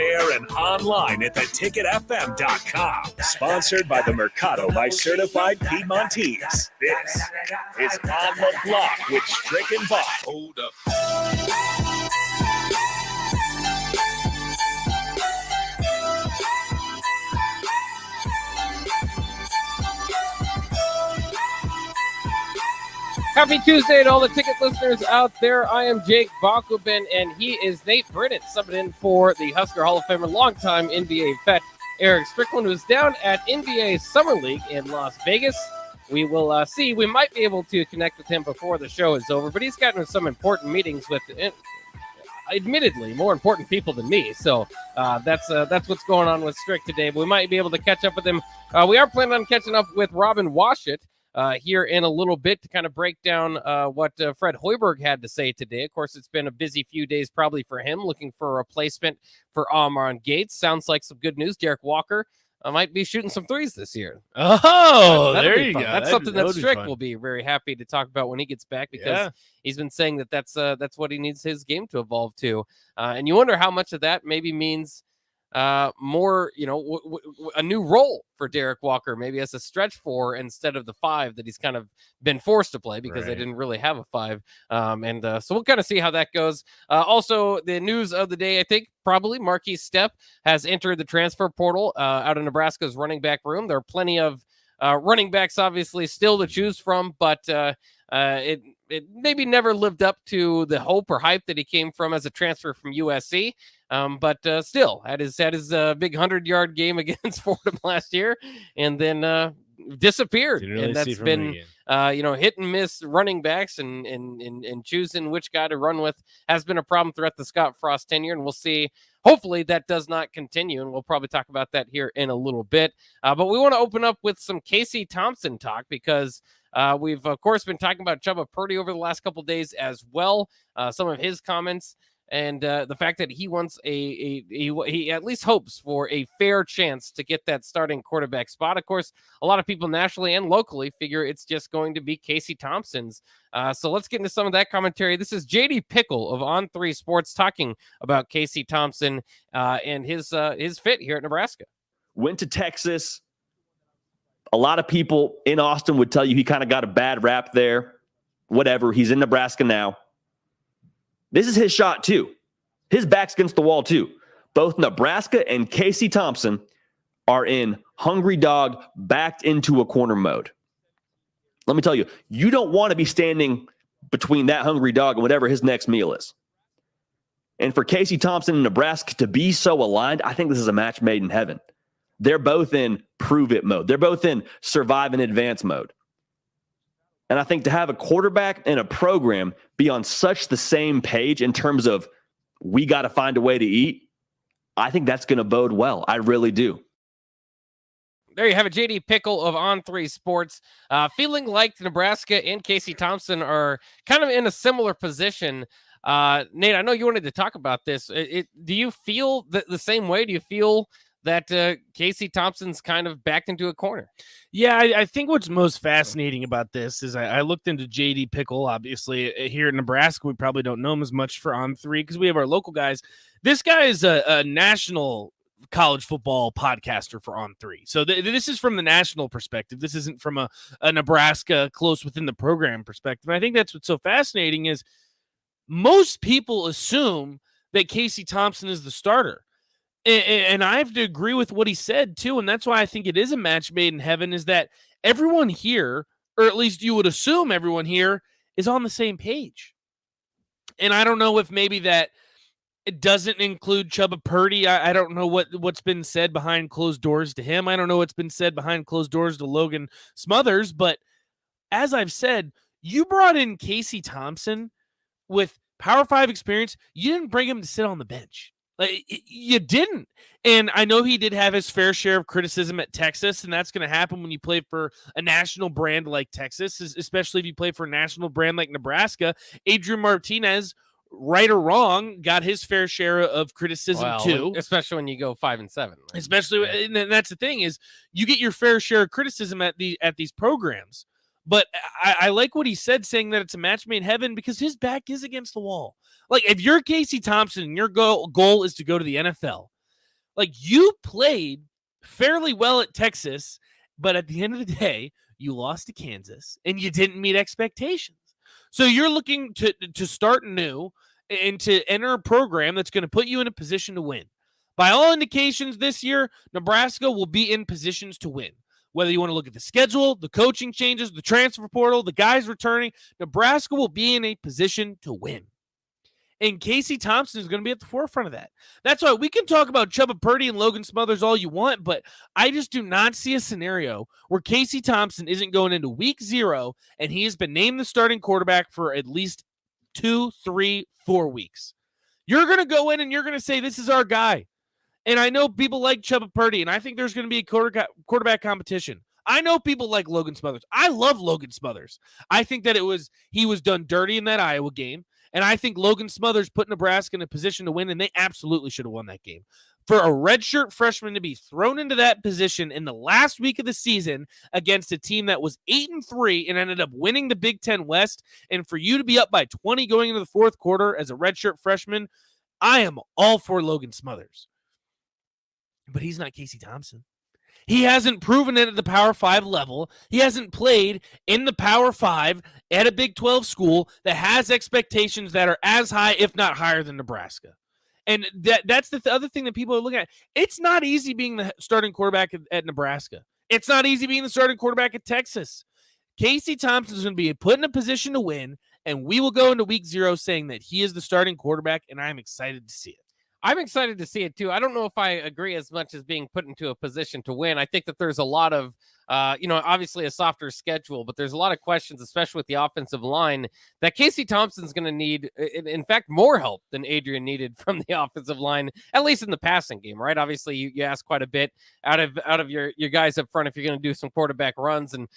Air and online at theticketfm.com. Sponsored by the Mercado by Certified Piedmontese. This is On the Block with Strick and Bob. Hold up. Happy Tuesday to all the ticket listeners out there. I am Jake Bakubin, and he is Nate Britton, subbing in for the Husker Hall of Famer, longtime NBA vet Eric Strickland, who's down at NBA Summer League in Las Vegas. We will see. We might be able to connect with him before the show is over, but he's gotten some important meetings with, admittedly, more important people than me. So that's what's going on with Strick today. But we might be able to catch up with him. We are planning on catching up with Robin Washut here in a little bit to kind of break down what Fred Hoiberg had to say today. Of course, it's been a busy few days probably for him, looking for a replacement for Amon Gates. Sounds like some good news. Derek Walker might be shooting some threes this year. Oh, there you go. That's something that Strick will be very happy to talk about when he gets back, because he's been saying that that's what he needs his game to evolve to. And you wonder how much of that maybe means more, a new role for Derek Walker, maybe as a stretch four instead of the five that he's kind of been forced to play because they didn't really have a five. So we'll kind of see how that goes. Also, the news of the day, I think probably Markese Stepp has entered the transfer portal out of Nebraska's running back room. There are plenty of running backs, obviously, still to choose from, but it maybe never lived up to the hope or hype that he came from as a transfer from USC. But still had his big 100-yard game against Fordham last year, and then disappeared. Really, and that's been hit and miss running backs and choosing which guy to run with has been a problem throughout the Scott Frost tenure, and we'll see. Hopefully that does not continue, and we'll probably talk about that here in a little bit. But we want to open up with some Casey Thompson talk, because we've, of course, been talking about Chubba Purdy over the last couple of days as well. Some of his comments and the fact that he wants he at least hopes for a fair chance to get that starting quarterback spot. Of course, a lot of people nationally and locally figure it's just going to be Casey Thompson's. So let's get into some of that commentary. This is JD Pickle of On3 Sports talking about Casey Thompson and his fit here at Nebraska. Went to Texas. A lot of people in Austin would tell you he kind of got a bad rap there. Whatever. He's in Nebraska now. This is his shot, too. His back's against the wall, too. Both Nebraska and Casey Thompson are in hungry dog, backed into a corner mode. Let me tell you, you don't want to be standing between that hungry dog and whatever his next meal is. And for Casey Thompson and Nebraska to be so aligned, I think this is a match made in heaven. They're both in prove it mode. They're both in survive and advance mode. And I think to have a quarterback and a program be on such the same page in terms of we got to find a way to eat, I think that's going to bode well. I really do. There you have it, JD Pickle of On3 Sports. Feeling like Nebraska and Casey Thompson are kind of in a similar position. Nate, I know you wanted to talk about this. Do you feel the same way? Do you feel that Casey Thompson's kind of backed into a corner? Yeah, I think what's most fascinating about this is I looked into JD Pickle. Obviously, here in Nebraska, we probably don't know him as much for On3 because we have our local guys. This guy is a national college football podcaster for On3. So this is from the national perspective. This isn't from a Nebraska close within the program perspective. And I think that's what's so fascinating is most people assume that Casey Thompson is the starter. And I have to agree with what he said, too. And that's why I think it is a match made in heaven, is that everyone here, or at least you would assume everyone here, is on the same page. And I don't know if maybe that it doesn't include Chubba Purdy. I don't know what's been said behind closed doors to him. I don't know what's been said behind closed doors to Logan Smothers. But as I've said, you brought in Casey Thompson with Power 5 experience. You didn't bring him to sit on the bench. Like, you didn't. And I know he did have his fair share of criticism at Texas, and that's going to happen when you play for a national brand like Texas, especially if you play for a national brand like Nebraska. Adrian Martinez, right or wrong, got his fair share of criticism too. Especially when you go 5-7. Especially, and that's the thing, is you get your fair share of criticism at these programs. But I like what he said, saying that it's a match made in heaven, because his back is against the wall. Like, if you're Casey Thompson and your goal is to go to the NFL, Like, you played fairly well at Texas, but at the end of the day, you lost to Kansas and you didn't meet expectations. So you're looking to start new and to enter a program that's going to put you in a position to win. By all indications this year, Nebraska will be in positions to win. Whether you want to look at the schedule, the coaching changes, the transfer portal, the guys returning, Nebraska will be in a position to win. And Casey Thompson is going to be at the forefront of that. That's why we can talk about Chubba Purdy and Logan Smothers all you want, but I just do not see a scenario where Casey Thompson isn't going into week 0 and he has been named the starting quarterback for at least 2, 3, 4 weeks. You're going to go in and you're going to say, this is our guy. And I know people like Chubba Purdy, and I think there's going to be a quarterback competition. I know people like Logan Smothers. I love Logan Smothers. I think that he was done dirty in that Iowa game. And I think Logan Smothers put Nebraska in a position to win, and they absolutely should have won that game. For a redshirt freshman to be thrown into that position in the last week of the season against a team that was 8-3 and ended up winning the Big Ten West, and for you to be up by 20 going into the fourth quarter as a redshirt freshman, I am all for Logan Smothers. But he's not Casey Thompson. He hasn't proven it at the Power 5 level. He hasn't played in the Power 5 at a Big 12 school that has expectations that are as high, if not higher, than Nebraska. And that's the other thing that people are looking at. It's not easy being the starting quarterback at Nebraska. It's not easy being the starting quarterback at Texas. Casey Thompson is going to be put in a position to win, and we will go into week 0 saying that he is the starting quarterback, and I'm excited to see it. I'm excited to see it too. I don't know if I agree as much as being put into a position to win. I think that there's a lot of, obviously a softer schedule, but there's a lot of questions, especially with the offensive line, that Casey Thompson's going to need, in fact, more help than Adrian needed from the offensive line, at least in the passing game, right? Obviously, you ask quite a bit out of your guys up front if you're going to do some quarterback runs and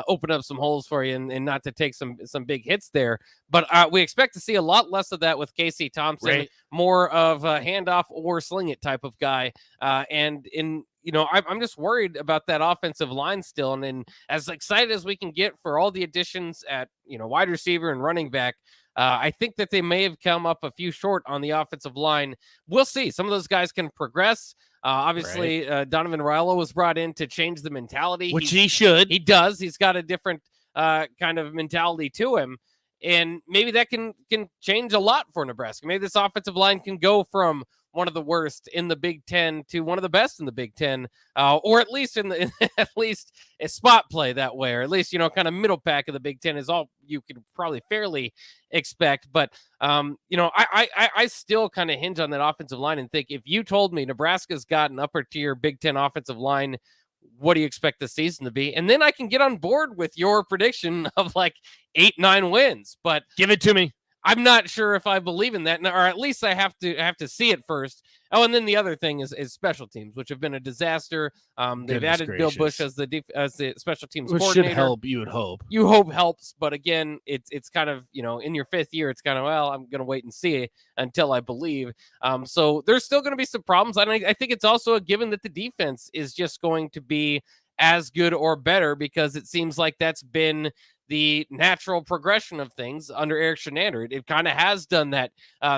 open up some holes for you and not to take some big hits there. But we expect to see a lot less of that with Casey Thompson, right? More of a handoff or sling it type of guy. I'm just worried about that offensive line still. And as excited as we can get for all the additions at, wide receiver and running back, I think that they may have come up a few short on the offensive line. We'll see. Some of those guys can progress. Obviously, right. Donovan Raiola was brought in to change the mentality. Which he should. He does. He's got a different kind of mentality to him. And maybe that can change a lot for Nebraska. Maybe this offensive line can go from one of the worst in the Big Ten to one of the best in the Big Ten, or at least at least a spot play that way, or at least, kind of middle pack of the Big Ten is all you could probably fairly expect. But, I still kind of hinge on that offensive line and think if you told me Nebraska's got an upper tier Big Ten offensive line, what do you expect the season to be? And then I can get on board with your prediction of like 8-9 wins, but give it to me. I'm not sure if I believe in that, or at least I have to see it first. Oh, and then the other thing is special teams, which have been a disaster. They've added Bill Bush as the special teams coordinator. Should help. You would hope. You hope helps, but again, it's kind of in your 5th year, it's kind of I'm going to wait and see until I believe. So there's still going to be some problems. I think it's also a given that the defense is just going to be as good or better because it seems like that's been the natural progression of things under Eric Shenander. It kind of has done that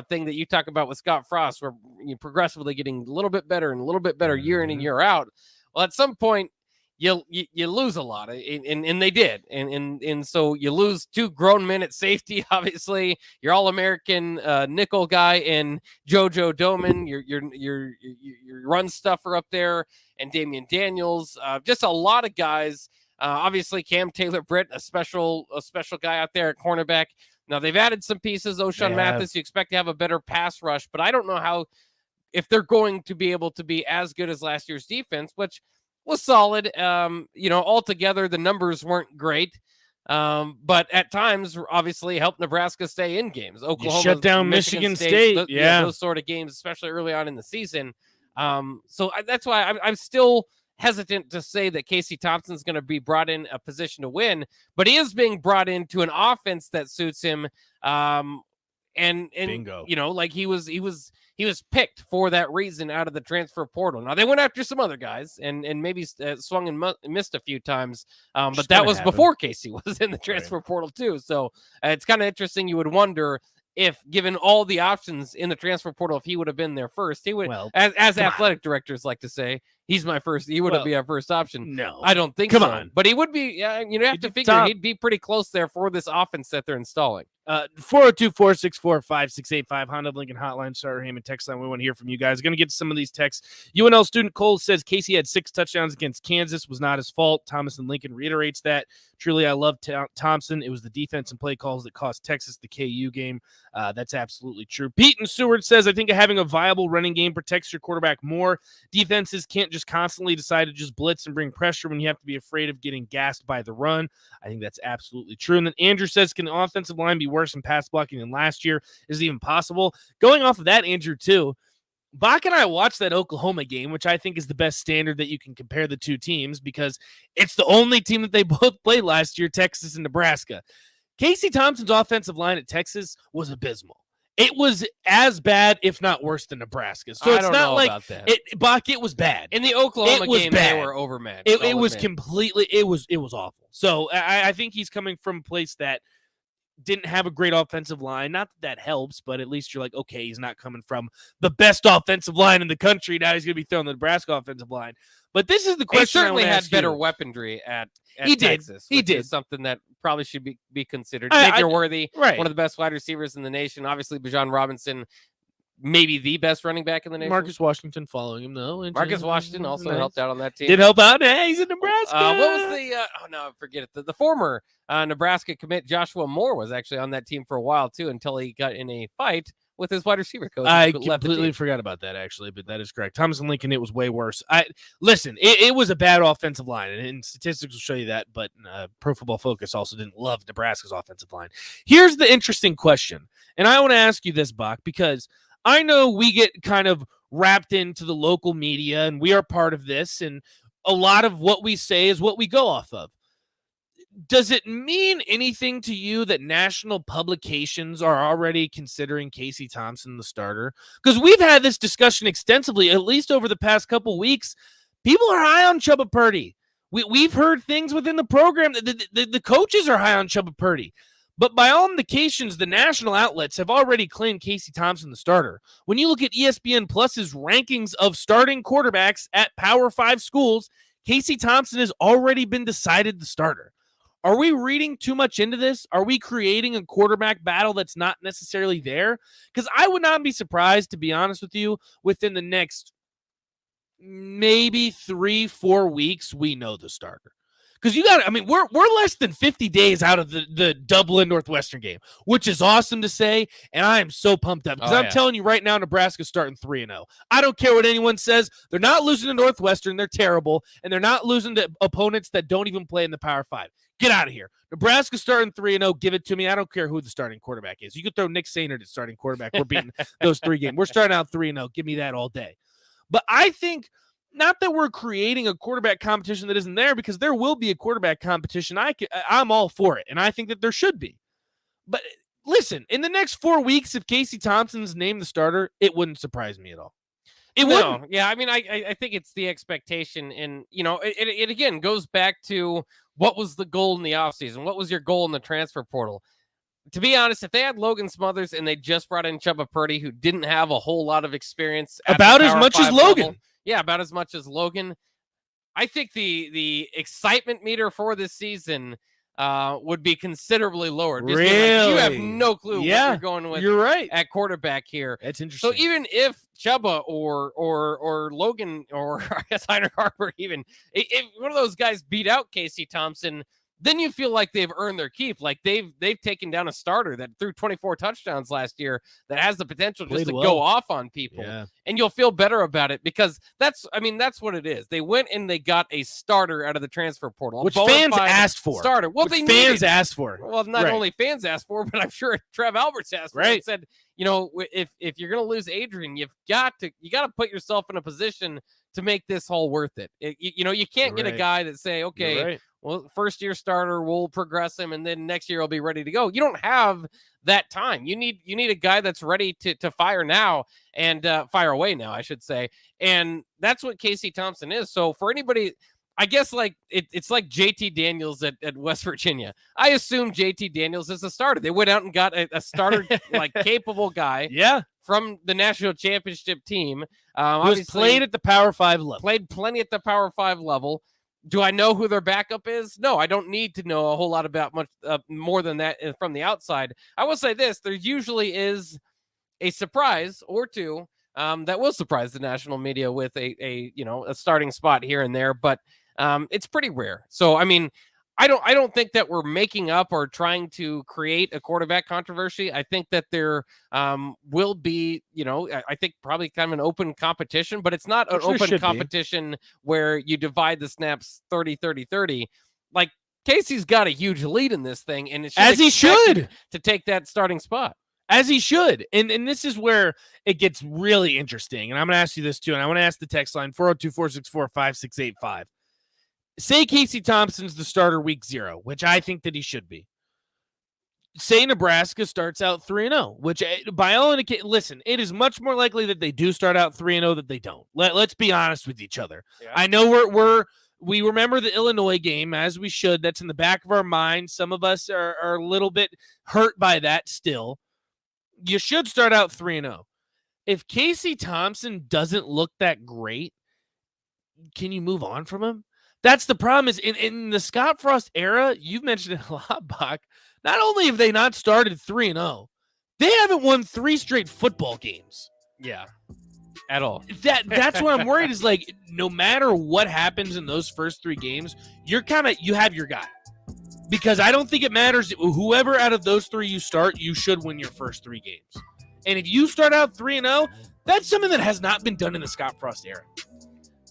thing that you talk about with Scott Frost, where you're progressively getting a little bit better and a little bit better year in and year out. Well, at some point, you lose a lot, and they did, and so you lose 2 grown men at safety. Obviously, your All-American nickel guy and JoJo Doman, your run stuffer up there, and Damian Daniels. Just a lot of guys. Obviously, Cam Taylor-Britt, a special guy out there at cornerback. Now, they've added some pieces. O'Shawn Mathis, you expect to have a better pass rush, but I don't know if they're going to be able to be as good as last year's defense, which was solid. Altogether, the numbers weren't great, but at times, obviously, helped Nebraska stay in games. Oklahoma shut down Michigan State. Those sort of games, especially early on in the season. So that's why I'm still hesitant to say that Casey Thompson's going to be brought in a position to win, but he is being brought into an offense that suits him. And bingo. Like he was picked for that reason out of the transfer portal. Now they went after some other guys and maybe swung and missed a few times. But that was before Casey was in the transfer portal too. So it's kind of interesting. You would wonder if given all the options in the transfer portal, if he would have been there first, he would, Well, as athletic directors like to say, he would be our first option. No, I don't think Come so. on. But he would be, you have to figure he'd be pretty close there for this offense that they're installing. 402-464-5685, Honda of Lincoln hotline, Starter Heyman text line. We want to hear from you guys. Going to get to some of these texts. UNL student Cole says Casey had 6 touchdowns against Kansas, was not his fault. Thomas and Lincoln reiterates that. Truly, I love Thompson. It was the defense and play calls that cost Texas the KU game. That's absolutely true. Pete and Seward says, I think having a viable running game protects your quarterback more. Defenses can't just constantly decide to just blitz and bring pressure when you have to be afraid of getting gassed by the run. I think that's absolutely true. And then Andrew says, can the offensive line be worse in pass blocking than last year? Is it even possible? Going off of that, Andrew, too, Bach and I watched that Oklahoma game, which I think is the best standard that you can compare the two teams because it's the only team that they both played last year, Texas and Nebraska. Casey Thompson's offensive line at Texas was abysmal. It was as bad, if not worse, than Nebraska. So it's not like Bach. It was bad in the Oklahoma game. They were overmatched. It was completely. It was awful. So I think he's coming from a place that didn't have a great offensive line. Not that helps, but at least you're like, okay, he's not coming from the best offensive line in the country. Now he's going to be throwing the Nebraska offensive line. But this is the question. He certainly had better weaponry at Texas. He did something that probably should be considered. Xavier Worthy, one of the best wide receivers in the nation. Obviously, Bijan Robinson, maybe the best running back in the nation. Marcus Washington following him, though. Marcus Washington also helped out on that team. Did help out. Hey, he's in Nebraska. What was the I forget it. The former Nebraska commit Joshua Moore was actually on that team for a while, too, until he got in a fight with his wide receiver coach. I completely forgot about that, actually, but that is correct. Thomas and Lincoln, it was way worse. Listen, it was a bad offensive line, and statistics will show you that, but Pro Football Focus also didn't love Nebraska's offensive line. Here's the interesting question, and I want to ask you this, Bach, because I know we get kind of wrapped into the local media, and we are part of this, and a lot of what we say is what we go off of. Does it mean anything to you that national publications are already considering Casey Thompson the starter? Because we've had this discussion extensively, at least over the past couple weeks. People are high on Chubba Purdy. We've heard things within the program that the coaches are high on Chubba Purdy. But by all indications, the national outlets have already claimed Casey Thompson the starter. When you look at ESPN Plus's rankings of starting quarterbacks at Power 5 schools, Casey Thompson has already been decided the starter. Are we reading too much into this? Are we creating a quarterback battle that's not necessarily there? Because I would not be surprised, to be honest with you, within the next maybe 3-4 weeks, we know the starter. Because we're less than 50 days out of the Dublin Northwestern game, which is awesome to say, and I am so pumped up. Because I'm telling you right now, Nebraska's starting 3-0. I don't care what anyone says. They're not losing to Northwestern. They're terrible, and they're not losing to opponents that don't even play in the Power 5. Get out of here. Nebraska starting 3-0. Give it to me. I don't care who the starting quarterback is. You could throw Nick Sainert at starting quarterback. We're beating those 3 games. We're starting out 3-0. Give me that all day. But I think not that we're creating a quarterback competition that isn't there, because there will be a quarterback competition. I'm all for it, and I think that there should be. But listen, in the next 4 weeks, if Casey Thompson's named the starter, it wouldn't surprise me at all. It wouldn't. Yeah, I think it's the expectation, and it again goes back to what was the goal in the offseason? What was your goal in the transfer portal? To be honest, if they had Logan Smothers and they just brought in Chubba Purdy, who didn't have a whole lot of experience, about as much as Logan. Yeah, about as much as Logan. I think the excitement meter for this season would be considerably lower. Really? You have no clue what you're going with. You're right. At quarterback here. That's interesting. So even if Chubba or Logan or I guess Heinrich Harper, even if one of those guys beat out Casey Thompson, then you feel like they've earned their keep. Like they've taken down a starter that threw 24 touchdowns last year that has the potential just to go off on people. Yeah. And you'll feel better about it, because that's what it is. They went and they got a starter out of the transfer portal, which fans asked for. Starter. Well, fans asked for. Well, not only fans asked for, but I'm sure Trev Alberts asked for. Right. And said, if you're going to lose Adrian, you got to put yourself in a position to make this all worth it. You can't get a guy that say, okay, well, first year starter, we'll progress him, and then next year he'll be ready to go. You don't have that time. You need a guy that's ready to fire now and fire away now, I should say. And that's what Casey Thompson is. So for anybody, I guess like it's like JT Daniels at West Virginia. I assume JT Daniels is a starter. They went out and got a starter, like capable guy. Yeah. From the national championship team. Was played at the Power 5 level. Played plenty at the Power 5 level. Do I know who their backup is? No, I don't need to know a whole lot about much more than that from the outside. I will say this, there usually is a surprise or two that will surprise the national media with a starting spot here and there, but it's pretty rare. So, I mean, I don't think that we're making up or trying to create a quarterback controversy. I think that there will be, I think probably kind of an open competition, but it's not an open competition where you divide the snaps 30-30-30. Like Casey's got a huge lead in this thing, and it's as he should to take that starting spot. As he should. And this is where it gets really interesting. And I'm going to ask you this too, and I want to ask the text line 402-464-5685. Say Casey Thompson's the starter week 0, which I think that he should be. Say Nebraska starts out 3-0, which by all indications, listen, it is much more likely that they do start out 3-0 than they don't. Let's be honest with each other. Yeah. I know we remember the Illinois game, as we should. That's in the back of our mind. Some of us are a little bit hurt by that still. You should start out 3-0. If Casey Thompson doesn't look that great, can you move on from him? That's the problem is in the Scott Frost era, you've mentioned it a lot, Bach. Not only have they not started 3-0, they haven't won 3 straight football games. Yeah, at all. That's what I'm worried is like, no matter what happens in those first 3 games, you have your guy. Because I don't think it matters. Whoever out of those 3 you start, you should win your first 3 games. And if you start out 3-0, that's something that has not been done in the Scott Frost era.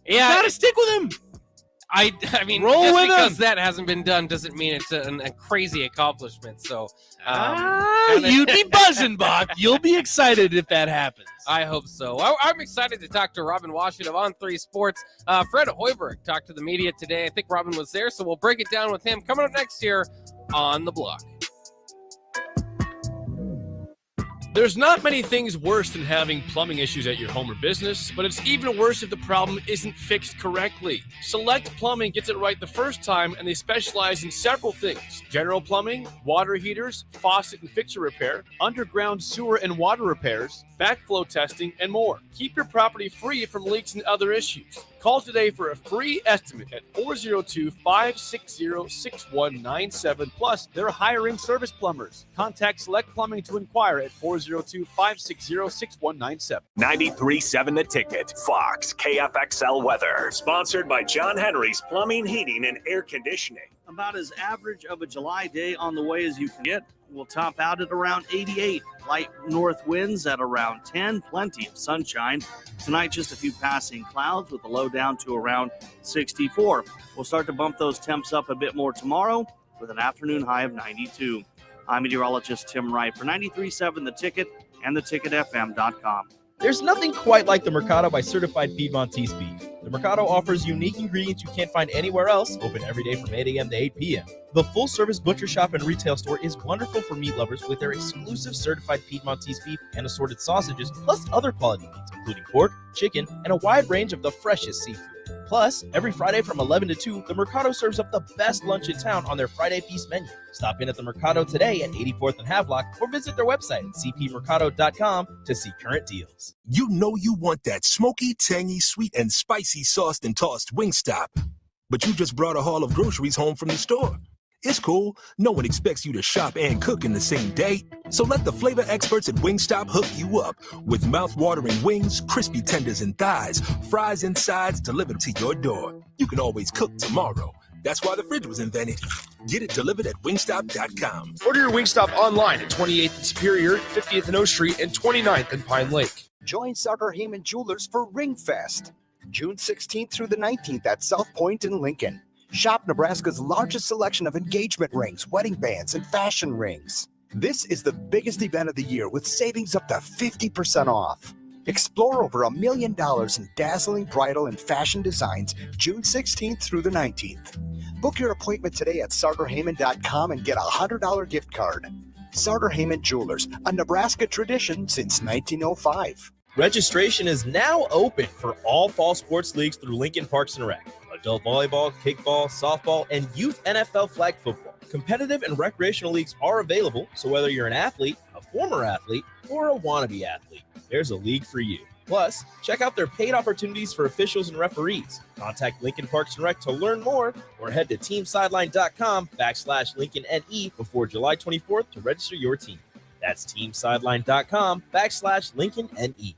Yeah, you gotta stick with him. I mean, roll just with because him. That hasn't been done doesn't mean it's a crazy accomplishment. So, you'd be buzzing, Bach. You'll be excited if that happens. I hope so. I'm excited to talk to Robin Washut of On3 Sports. Fred Hoiberg talked to the media today. I think Robin was there, so we'll break it down with him coming up next year on The Block. There's not many things worse than having plumbing issues at your home or business, but it's even worse if the problem isn't fixed correctly. Select Plumbing gets it right the first time, and they specialize in several things: general plumbing, water heaters, faucet and fixture repair, underground sewer and water repairs, backflow testing, and more. Keep your property free from leaks and other issues. Call today for a free estimate at 402-560-6197. Plus, they're hiring service plumbers. Contact Select Plumbing to inquire at 402-560-6197. 93.7 The Ticket. Fox KFXL weather. Sponsored by John Henry's Plumbing, Heating, and Air Conditioning. About as average of a July day on the way as you can get. We'll top out at around 88. Light north winds at around 10. Plenty of sunshine. Tonight, just a few passing clouds with a low down to around 64. We'll start to bump those temps up a bit more tomorrow with an afternoon high of 92. I'm meteorologist Tim Wright for 93.7 The Ticket and theticketfm.com. There's nothing quite like the Mercado by Certified Piedmontese beef. The Mercado offers unique ingredients you can't find anywhere else, open every day from 8 a.m. to 8 p.m. The full-service butcher shop and retail store is wonderful for meat lovers with their exclusive Certified Piedmontese beef and assorted sausages, plus other quality meats, including pork, chicken, and a wide range of the freshest seafood. Plus, every Friday from 11 to 2, the Mercado serves up the best lunch in town on their Friday Feast menu. Stop in at the Mercado today at 84th and Havelock or visit their website at cpmercado.com to see current deals. You know you want that smoky, tangy, sweet, and spicy sauced and tossed Wingstop, but you just brought a haul of groceries home from the store. It's cool. No one expects you to shop and cook in the same day. So let the flavor experts at Wingstop hook you up with mouth-watering wings, crispy tenders and thighs, fries and sides delivered to your door. You can always cook tomorrow. That's why the fridge was invented. Get it delivered at wingstop.com. Order your Wingstop online at 28th and Superior, 50th and O Street, and 29th and Pine Lake. Join Sutter Heyman Jewelers for Ring Fest, June 16th through the 19th at South Point in Lincoln. Shop Nebraska's largest selection of engagement rings, wedding bands, and fashion rings. This is the biggest event of the year with savings up to 50% off. Explore over $1 million in dazzling bridal and fashion designs June 16th through the 19th. Book your appointment today at sartorheyman.com and get a $100 gift card. Sartor Heyman Jewelers, a Nebraska tradition since 1905. Registration is now open for all fall sports leagues through Lincoln Parks and Rec. adult volleyball, kickball, softball, and youth NFL flag football. Competitive and recreational leagues are available, so whether you're an athlete, a former athlete, or a wannabe athlete, there's a league for you. Plus, check out their paid opportunities for officials and referees. Contact Lincoln Parks and Rec to learn more, or head to teamsideline.com/LincolnNE before July 24th to register your team. That's teamsideline.com/LincolnNE.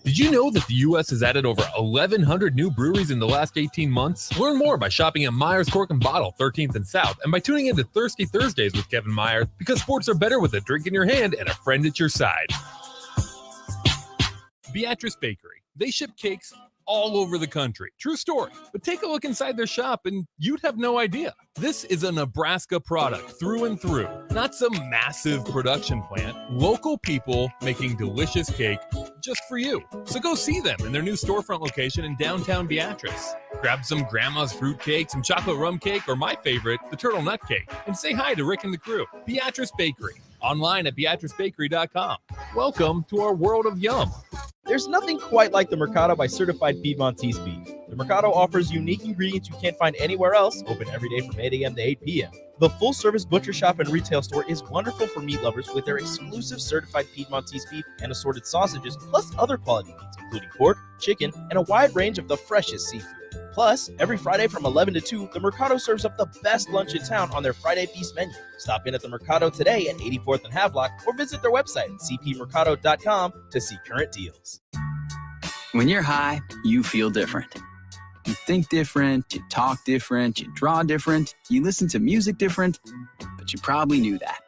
Did you know that the U.S. has added over 1,100 new breweries in the last 18 months? Learn more by shopping at Myers Cork and Bottle, 13th and South, and by tuning into Thirsty Thursdays with Kevin Myers, because sports are better with a drink in your hand and a friend at your side. Beatrice Bakery. They ship cakes all over the country. True story. But take a look inside their shop and you'd have no idea. This is a Nebraska product through and through. Not some massive production plant. Local people making delicious cake just for you. So go see them in their new storefront location in downtown Beatrice. Grab some grandma's fruit cake, some chocolate rum cake, or my favorite, the turtle nut cake. And say hi to Rick and the crew. Beatrice Bakery. Online at beatricebakery.com. Welcome to our world of yum. There's nothing quite like the Mercado by Certified Piedmontese Beef. The Mercado offers unique ingredients you can't find anywhere else, open every day from 8 a.m. to 8 p.m. The full-service butcher shop and retail store is wonderful for meat lovers with their exclusive certified Piedmontese beef and assorted sausages, plus other quality meats, including pork, chicken, and a wide range of the freshest seafood. Plus, every Friday from 11 to 2, the Mercado serves up the best lunch in town on their Friday Feast menu. Stop in at the Mercado today at 84th and Havelock or visit their website at cpmercado.com to see current deals. When you're high, you feel different. You think different, you talk different, you draw different, you listen to music different, but you probably knew that.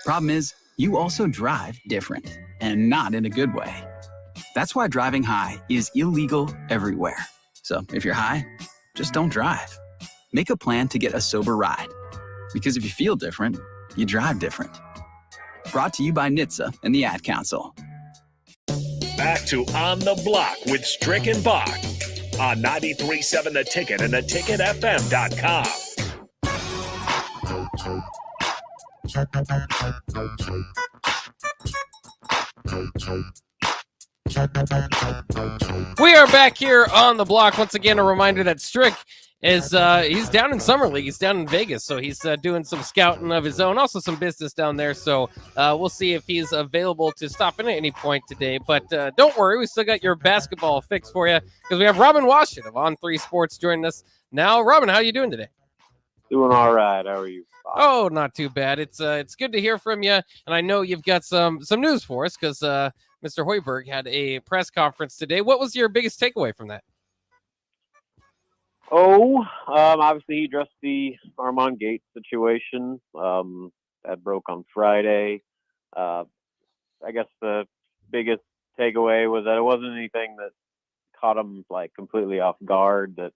Problem is, you also drive different, and not in a good way. That's why driving high is illegal everywhere. So if you're high, just don't drive. Make a plan to get a sober ride. Because if you feel different, you drive different. Brought to you by NHTSA and the Ad Council. Back to On the Block with Strick and Bach on 93.7 The Ticket and theticketfm.com. We are back here on the block. Once again, a reminder that Strick is he's down in Summer League. He's down in Vegas, so he's doing some scouting of his own, also some business down there. So we'll see if he's available to stop in at any point today. But don't worry, we still got your basketball fix for you because we have Robin Washut of On3 Sports joining us now. Robin, how are you doing today? Doing all right. How are you? Oh, not too bad. It's good to hear from you, and I know you've got some news for us because Mr. Hoiberg had a press conference today. What was your biggest takeaway from that? Obviously he addressed the Armand Gates situation that broke on Friday. I guess the biggest takeaway was that it wasn't anything that caught him like completely off guard, that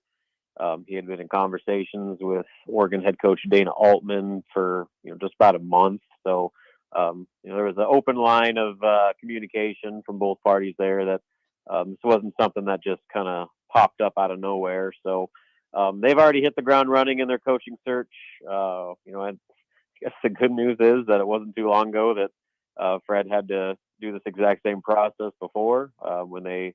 he had been in conversations with Oregon head coach Dana Altman for just about a month. So there was an open line of communication from both parties there, that this wasn't something that just kind of popped up out of nowhere. So they've already hit the ground running in their coaching search. I guess the good news is that it wasn't too long ago that Fred had to do this exact same process before when they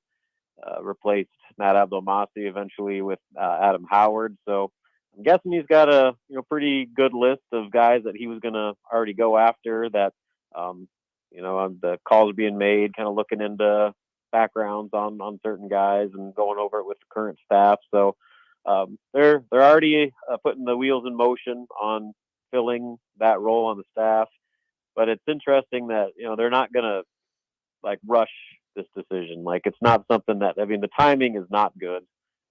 replaced Matt Abdelmassi eventually with Adam Howard. So I'm guessing he's got a pretty good list of guys that he was going to already go after, that the calls being made, kind of looking into backgrounds on certain guys and going over it with the current staff. So they're already putting the wheels in motion on filling that role on the staff. But it's interesting that they're not going to like rush this decision. Like, it's not something that, the timing is not good.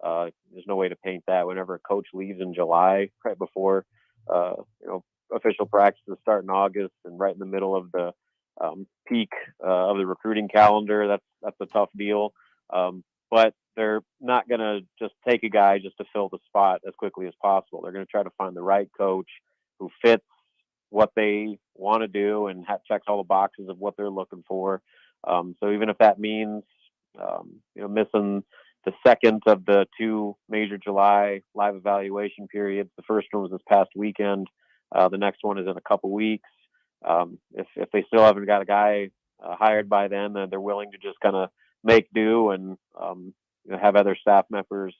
There's no way to paint that whenever a coach leaves in July, right before official practices start in August, and right in the middle of the peak of the recruiting calendar. That's a tough deal. But they're not going to just take a guy just to fill the spot as quickly as possible. They're going to try to find the right coach who fits what they want to do and checks all the boxes of what they're looking for. So even if that means, missing the second of the two major July live evaluation periods, the first one was this past weekend. The next one is in a couple weeks. If they still haven't got a guy hired by then they're willing to just kind of make do and have other staff members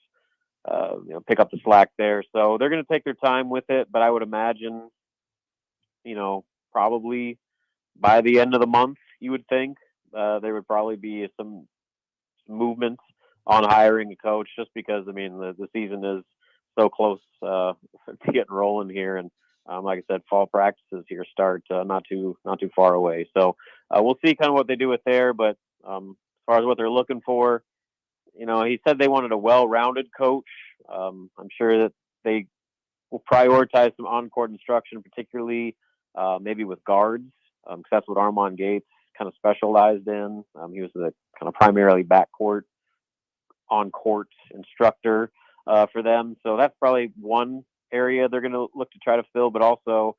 pick up the slack there. So they're going to take their time with it, but I would imagine, probably by the end of the month, you would think there would probably be some movements on hiring a coach, just because the season is so close to getting rolling here, and like I said, fall practices here start not too far away. So we'll see kind of what they do with there. But as far as what they're looking for, he said they wanted a well-rounded coach. I'm sure that they will prioritize some on-court instruction, particularly maybe with guards, because that's what Armand Gates kind of specialized in. He was the kind of primarily backcourt, on-court instructor for them. So that's probably one area they're going to look to try to fill, but also,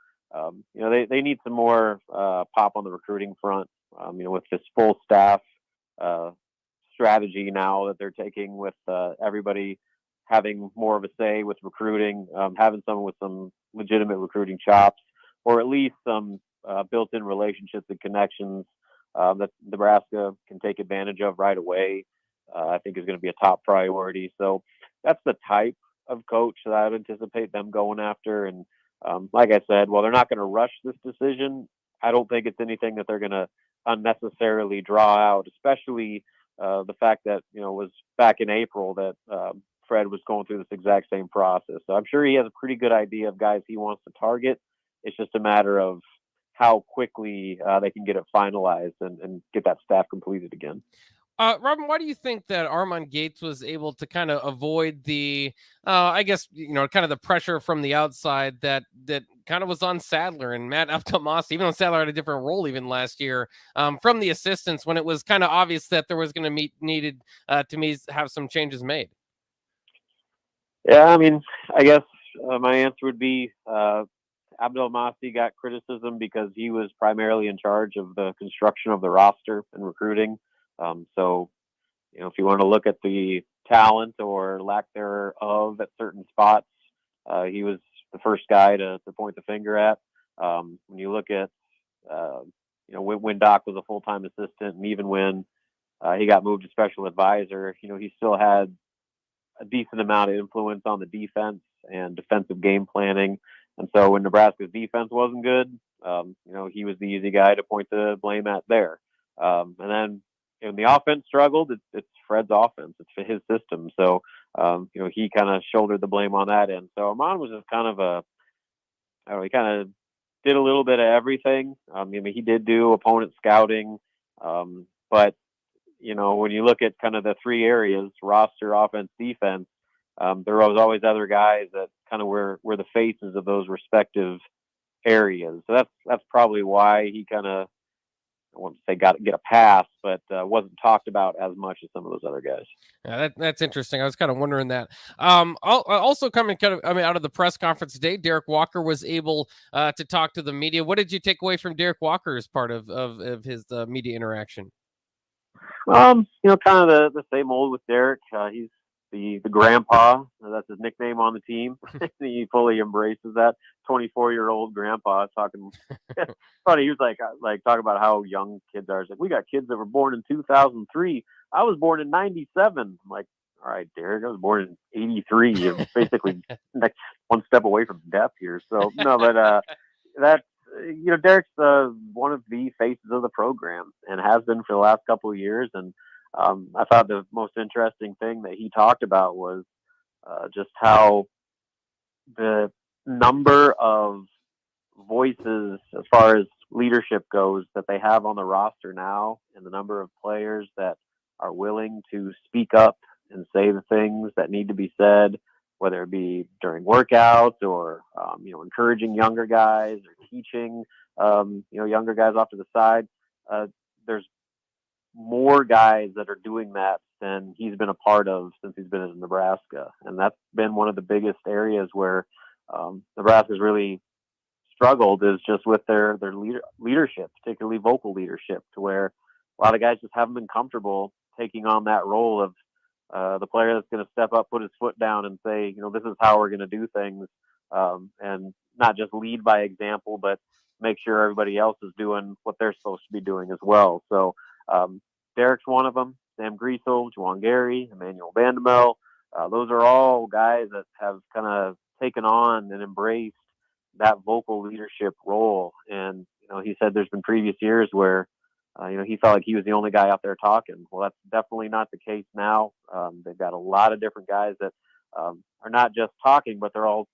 they need some more pop on the recruiting front, with this full staff strategy now that they're taking, with everybody having more of a say with recruiting, having someone with some legitimate recruiting chops, or at least some built-in relationships and connections that Nebraska can take advantage of right away, I think is going to be a top priority. So that's the type of coach that I would anticipate them going after. And like I said, while they're not going to rush this decision, I don't think it's anything that they're going to unnecessarily draw out, especially the fact that, it was back in April that Fred was going through this exact same process. So I'm sure he has a pretty good idea of guys he wants to target. It's just a matter of how quickly they can get it finalized and get that staff completed again. Robin, why do you think that Armand Gates was able to kind of avoid the, kind of the pressure from the outside that kind of was on Sadler and Matt Altamasi, even though Sadler had a different role even last year, from the assistants, when it was kind of obvious that there was going to needed to have some changes made? Yeah, I guess my answer would be Abdelmasi got criticism because he was primarily in charge of the construction of the roster and recruiting. So, if you want to look at the talent or lack thereof at certain spots, he was the first guy to point the finger at. When you look at, when Doc was a full-time assistant, and even when he got moved to special advisor, he still had a decent amount of influence on the defense and defensive game planning. And so when Nebraska's defense wasn't good, he was the easy guy to point the blame at there. And then when the offense struggled, it's Fred's offense. It's his system. So, he kind of shouldered the blame on that end. So Armand was just kind of he kind of did a little bit of everything. He did do opponent scouting. But, when you look at kind of the three areas, roster, offense, defense, there was always other guys that kind of were the faces of those respective areas. So that's probably why he kind of, I won't say get a pass, but wasn't talked about as much as some of those other guys. Yeah, that's interesting. I was kind of wondering that. Also coming out of the press conference today, Derek Walker was able to talk to the media. What did you take away from Derek Walker as part of his media interaction? Kind of the same old with Derek. He's the grandpa. That's his nickname on the team. He fully embraces that. 24-year-old grandpa talking. Funny, he was like talking about how young kids are. He's like, we got kids that were born in 2003. I was born in 97. I'm like, all right, Derek, I was born in 83. You're basically next one step away from death here. So no, but that's Derek's one of the faces of the program and has been for the last couple of years. And I thought the most interesting thing that he talked about was just how the number of voices as far as leadership goes that they have on the roster now, and the number of players that are willing to speak up and say the things that need to be said, whether it be during workouts or, encouraging younger guys or teaching, younger guys off to the side. There's more guys that are doing that than he's been a part of since he's been in Nebraska. And that's been one of the biggest areas where Nebraska's really struggled, is just with their leadership, particularly vocal leadership, to where a lot of guys just haven't been comfortable taking on that role of the player that's going to step up, put his foot down and say, this is how we're going to do things. And not just lead by example, but make sure everybody else is doing what they're supposed to be doing as well. So Derek's one of them. Sam Griesel, Juwan Gary, Emmanuel Vandemel, those are all guys that have kind of taken on and embraced that vocal leadership role. And, he said there's been previous years where, he felt like he was the only guy out there talking. Well, that's definitely not the case now. They've got a lot of different guys that are not just talking, but they're all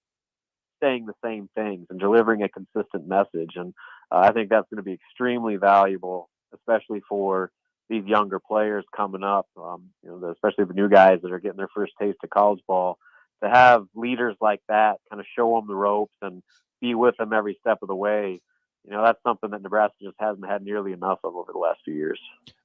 saying the same things and delivering a consistent message. And I think that's going to be extremely valuable, especially for these younger players coming up, especially the new guys that are getting their first taste of college ball, to have leaders like that kind of show them the ropes and be with them every step of the way. That's something that Nebraska just hasn't had nearly enough of over the last few years.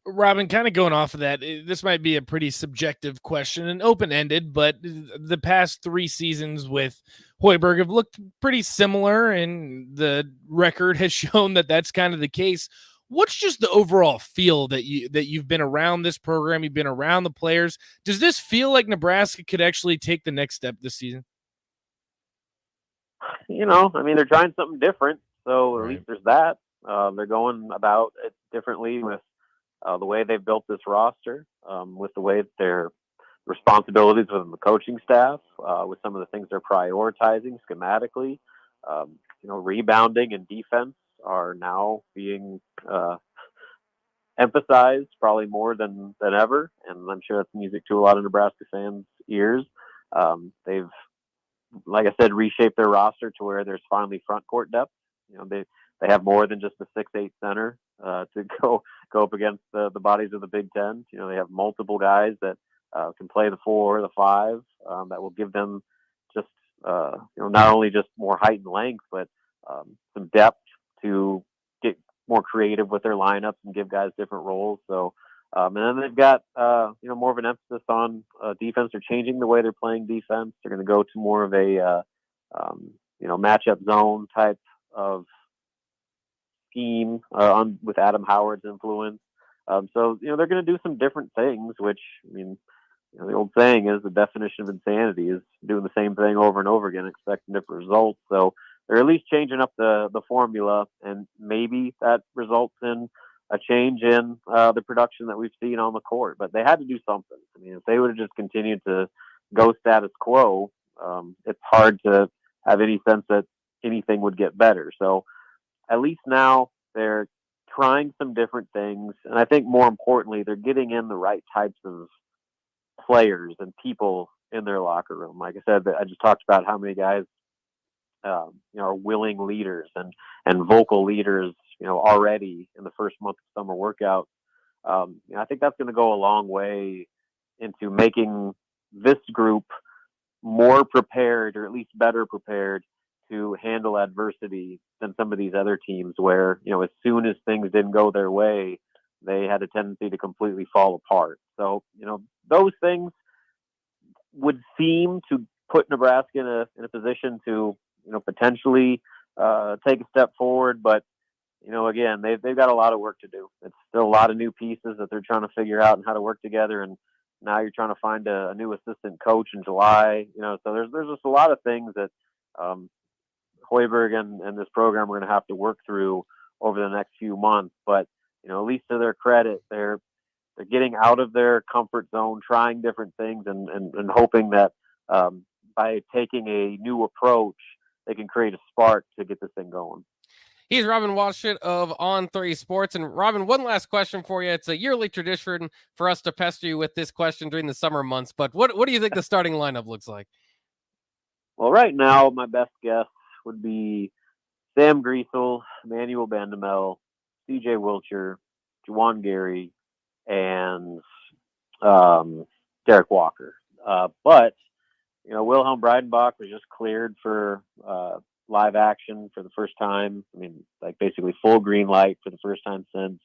Robin, kind of going off of that, this might be a pretty subjective question and open-ended, but the past 3 seasons with Hoiberg have looked pretty similar, and the record has shown that that's kind of the case. What's just the overall feel that you've been around this program, you've been around the players? Does this feel like Nebraska could actually take the next step this season? They're trying something different, so Right. at least there's that. They're going about it differently with the way they've built this roster, with the way that their responsibilities within the coaching staff, with some of the things they're prioritizing schematically. Rebounding and defense are now being emphasized probably more than ever, and I'm sure that's music to a lot of Nebraska fans' ears. They've, like I said, reshaped their roster to where there's finally front court depth. They have more than just a 6'8" center to go up against the bodies of the Big Ten. They have multiple guys that can play the 4, the 5, that will give them just not only just more height and length, but some depth to get more creative with their lineups and give guys different roles. So, and then they've got more of an emphasis on defense. They're changing the way they're playing defense. They're going to go to more of a matchup zone type of scheme with Adam Howard's influence. So they're going to do some different things, which, the old saying is the definition of insanity is doing the same thing over and over again, expecting different results. So they're at least changing up the formula, and maybe that results in a change in the production that we've seen on the court. But they had to do something. If they would have just continued to go status quo, it's hard to have any sense that anything would get better. So at least now they're trying some different things. And I think more importantly, they're getting in the right types of players and people in their locker room. Like I said, I just talked about how many guys are willing leaders and vocal leaders, already in the first month of summer workout. I think that's going to go a long way into making this group more prepared, or at least better prepared, to handle adversity than some of these other teams where, as soon as things didn't go their way, they had a tendency to completely fall apart. So, those things would seem to put Nebraska in a position to, potentially take a step forward. But, again, they've got a lot of work to do. It's still a lot of new pieces that they're trying to figure out and how to work together. And now you're trying to find a new assistant coach in July, so there's just a lot of things that Hoiberg and this program are going to have to work through over the next few months. But, at least to their credit, they're getting out of their comfort zone, trying different things, and hoping that by taking a new approach, they can create a spark to get this thing going. He's Robin Washut of On3 Sports. And Robin, one last question for you. It's a yearly tradition for us to pester you with this question during the summer months. But what do you think the starting lineup looks like? Well, right now, my best guess would be Sam Griesel, Emmanuel Bandamel, C.J. Wilcher, Juwan Gary, and Derek Walker. But, Wilhelm Breidenbach was just cleared for live action for the first time. Basically full green light for the first time since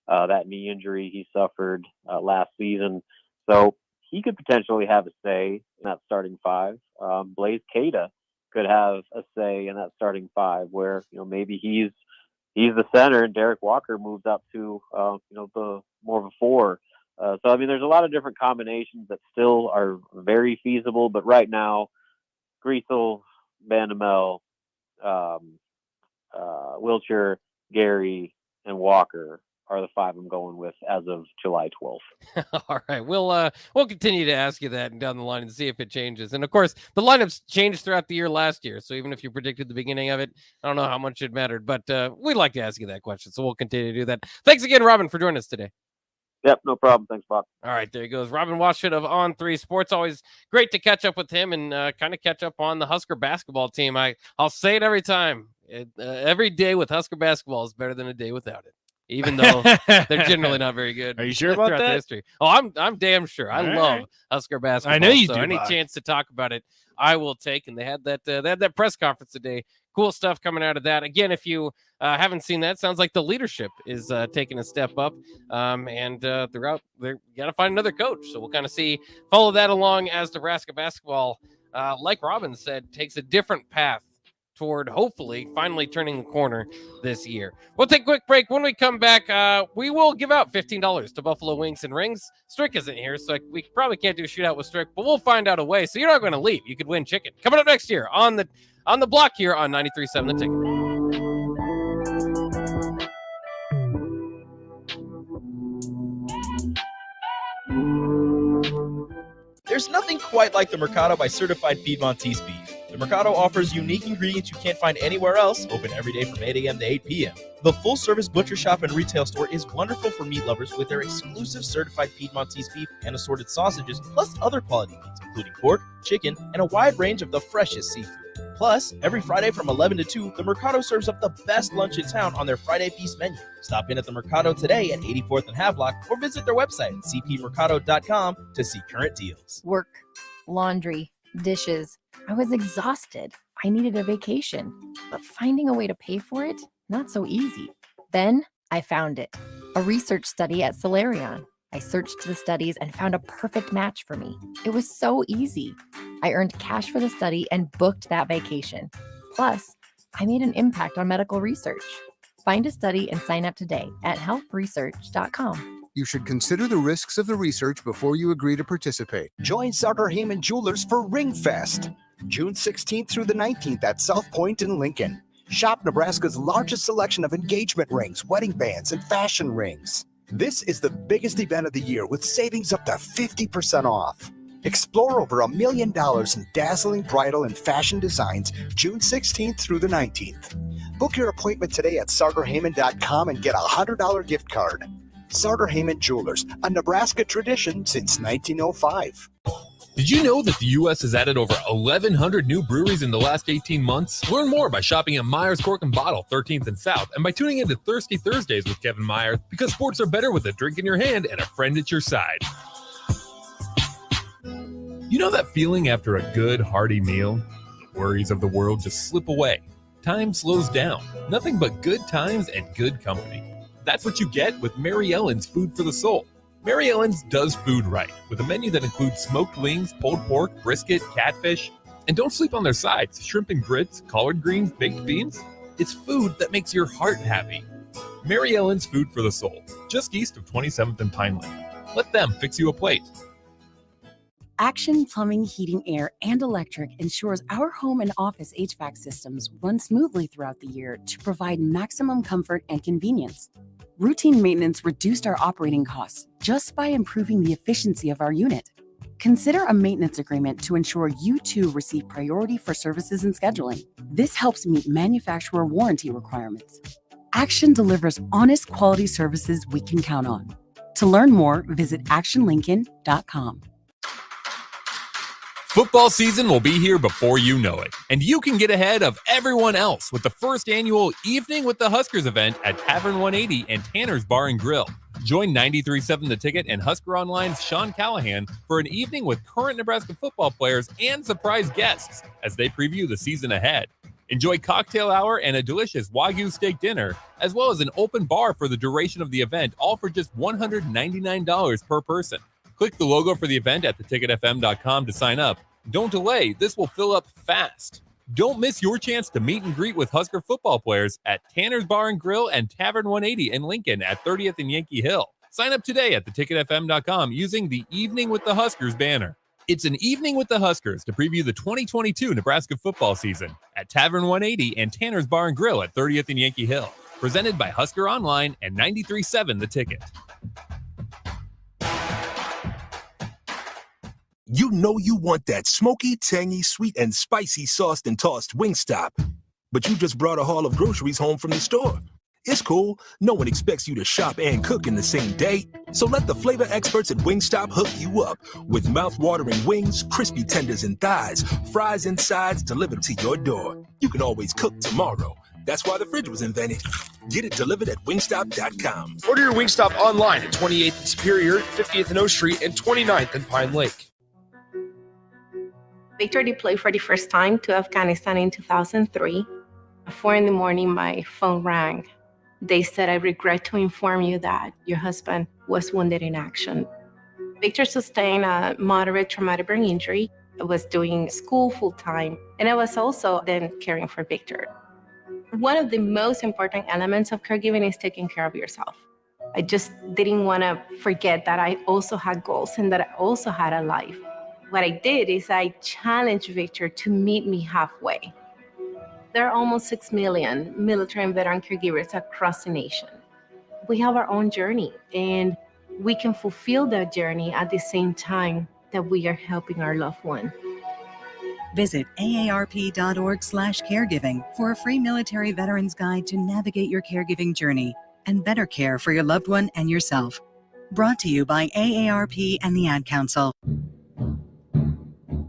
that knee injury he suffered last season. So he could potentially have a say in that starting 5. Blaise Keita could have a say in that starting 5, where maybe he's the center and Derek Walker moves up to the more of a 4. So there's a lot of different combinations that still are very feasible, but right now, Griesel, Bandamel, Wilcher, Gary, and Walker are the 5 I'm going with as of July 12th. All right, we'll continue to ask you that down the line and see if it changes. And of course, the lineups changed throughout the year last year, so even if you predicted the beginning of it, I don't know how much it mattered, but we'd like to ask you that question, so we'll continue to do that. Thanks again, Robin, for joining us today. Yep, no problem. Thanks, Bob. All right, there he goes. Robin Washut of On3 Sports. Always great to catch up with him and kind of catch up on the Husker basketball team. I'll say it every time. Every day with Husker basketball is better than a day without it, even though they're generally not very good. Are you sure about that? History. Oh, I'm damn sure. I love Husker basketball. I know you so do. Any chance to talk about it, I will take. And they had that press conference today. Cool stuff coming out of that. Again, if you haven't seen that, sounds like the leadership is taking a step up. And throughout, they got to find another coach. So we'll kind of follow that along as Nebraska basketball, like Robin said, takes a different path toward hopefully finally turning the corner this year. We'll take a quick break. When we come back, we will give out $15 to Buffalo Wings and Rings. Strick isn't here, so we probably can't do a shootout with Strick, but we'll find out a way. So you're not going to leave. You could win chicken. Coming up next year on the block here on 93.7 The Ticket. There's nothing quite like the Mercado by Certified Piedmontese beef. The Mercado offers unique ingredients you can't find anywhere else, open every day from 8 a.m. to 8 p.m. The full-service butcher shop and retail store is wonderful for meat lovers with their exclusive certified Piedmontese beef and assorted sausages, plus other quality meats, including pork, chicken, and a wide range of the freshest seafood. Plus, every Friday from 11 to 2, the Mercado serves up the best lunch in town on their Friday Feast menu. Stop in at the Mercado today at 84th and Havelock or visit their website at cpmercado.com to see current deals. Work, laundry, dishes. I was exhausted. I needed a vacation, but finding a way to pay for it, not so easy. Then I found it, a research study at Solarion. I searched the studies and found a perfect match for me. It was so easy. I earned cash for the study and booked that vacation. Plus, I made an impact on medical research. Find a study and sign up today at helpresearch.com. You should consider the risks of the research before you agree to participate. Join Sartor Heyman Jewelers for Ring Fest, June 16th through the 19th at South Point in Lincoln. Shop Nebraska's largest selection of engagement rings, wedding bands, and fashion rings. This is the biggest event of the year with savings up to 50% off. Explore over $1 million in dazzling bridal and fashion designs June 16th through the 19th. Book your appointment today at sartorheyman.com and get a $100 gift card. Sartor Heyman Jewelers, a Nebraska tradition since 1905. Did you know that the U.S. has added over 1,100 new breweries in the last 18 months? Learn more by shopping at Myers Cork and Bottle, 13th and South, and by tuning into Thirsty Thursdays with Kevin Myers, because sports are better with a drink in your hand and a friend at your side. You know that feeling after a good, hearty meal? The worries of the world just slip away. Time slows down. Nothing but good times and good company. That's what you get with Mary Ellen's Food for the Soul. Mary Ellen's does food right, with a menu that includes smoked wings, pulled pork, brisket, catfish, and don't sleep on their sides, shrimp and grits, collard greens, baked beans. It's food that makes your heart happy. Mary Ellen's Food for the Soul, just east of 27th and Pineland. Let them fix you a plate. Action Plumbing, Heating, Air, and Electric ensures our home and office HVAC systems run smoothly throughout the year to provide maximum comfort and convenience. Routine maintenance reduced our operating costs just by improving the efficiency of our unit. Consider a maintenance agreement to ensure you too receive priority for services and scheduling. This helps meet manufacturer warranty requirements. Action delivers honest quality services we can count on. To learn more, visit actionlincoln.com. Football season will be here before you know it, and you can get ahead of everyone else with the first annual Evening with the Huskers event at Tavern 180 and Tanner's Bar and Grill. Join 93.7 The Ticket and Husker Online's Sean Callahan for an evening with current Nebraska football players and surprise guests as they preview the season ahead. Enjoy cocktail hour and a delicious Wagyu steak dinner, as well as an open bar for the duration of the event, all for just $199 per person. Click the logo for the event at theticketfm.com to sign up. Don't delay, this will fill up fast. Don't miss your chance to meet and greet with Husker football players at Tanner's Bar and Grill and Tavern 180 in Lincoln at 30th and Yankee Hill. Sign up today at theticketfm.com using the Evening with the Huskers banner. It's an evening with the Huskers to preview the 2022 Nebraska football season at Tavern 180 and Tanner's Bar and Grill at 30th and Yankee Hill. Presented by Husker Online and 93.7 The Ticket. You know you want that smoky, tangy, sweet, and spicy sauced and tossed Wingstop. But you just brought a haul of groceries home from the store. It's cool. No one expects you to shop and cook in the same day. So let the flavor experts at Wingstop hook you up with mouth-watering wings, crispy tenders and thighs, fries and sides delivered to your door. You can always cook tomorrow. That's why the fridge was invented. Get it delivered at wingstop.com. Order your Wingstop online at 28th and Superior, 50th and O Street, and 29th and Pine Lake. Victor deployed for the first time to Afghanistan in 2003. At 4 a.m, my phone rang. They said, "I regret to inform you that your husband was wounded in action." Victor sustained a moderate traumatic brain injury. I was doing school full-time, and I was also then caring for Victor. One of the most important elements of caregiving is taking care of yourself. I just didn't want to forget that I also had goals and that I also had a life. What I did is I challenged Victor to meet me halfway. There are almost 6 million military and veteran caregivers across the nation. We have our own journey, and we can fulfill that journey at the same time that we are helping our loved one. Visit aarp.org/caregiving for a free military veterans guide to navigate your caregiving journey and better care for your loved one and yourself. Brought to you by AARP and the Ad Council.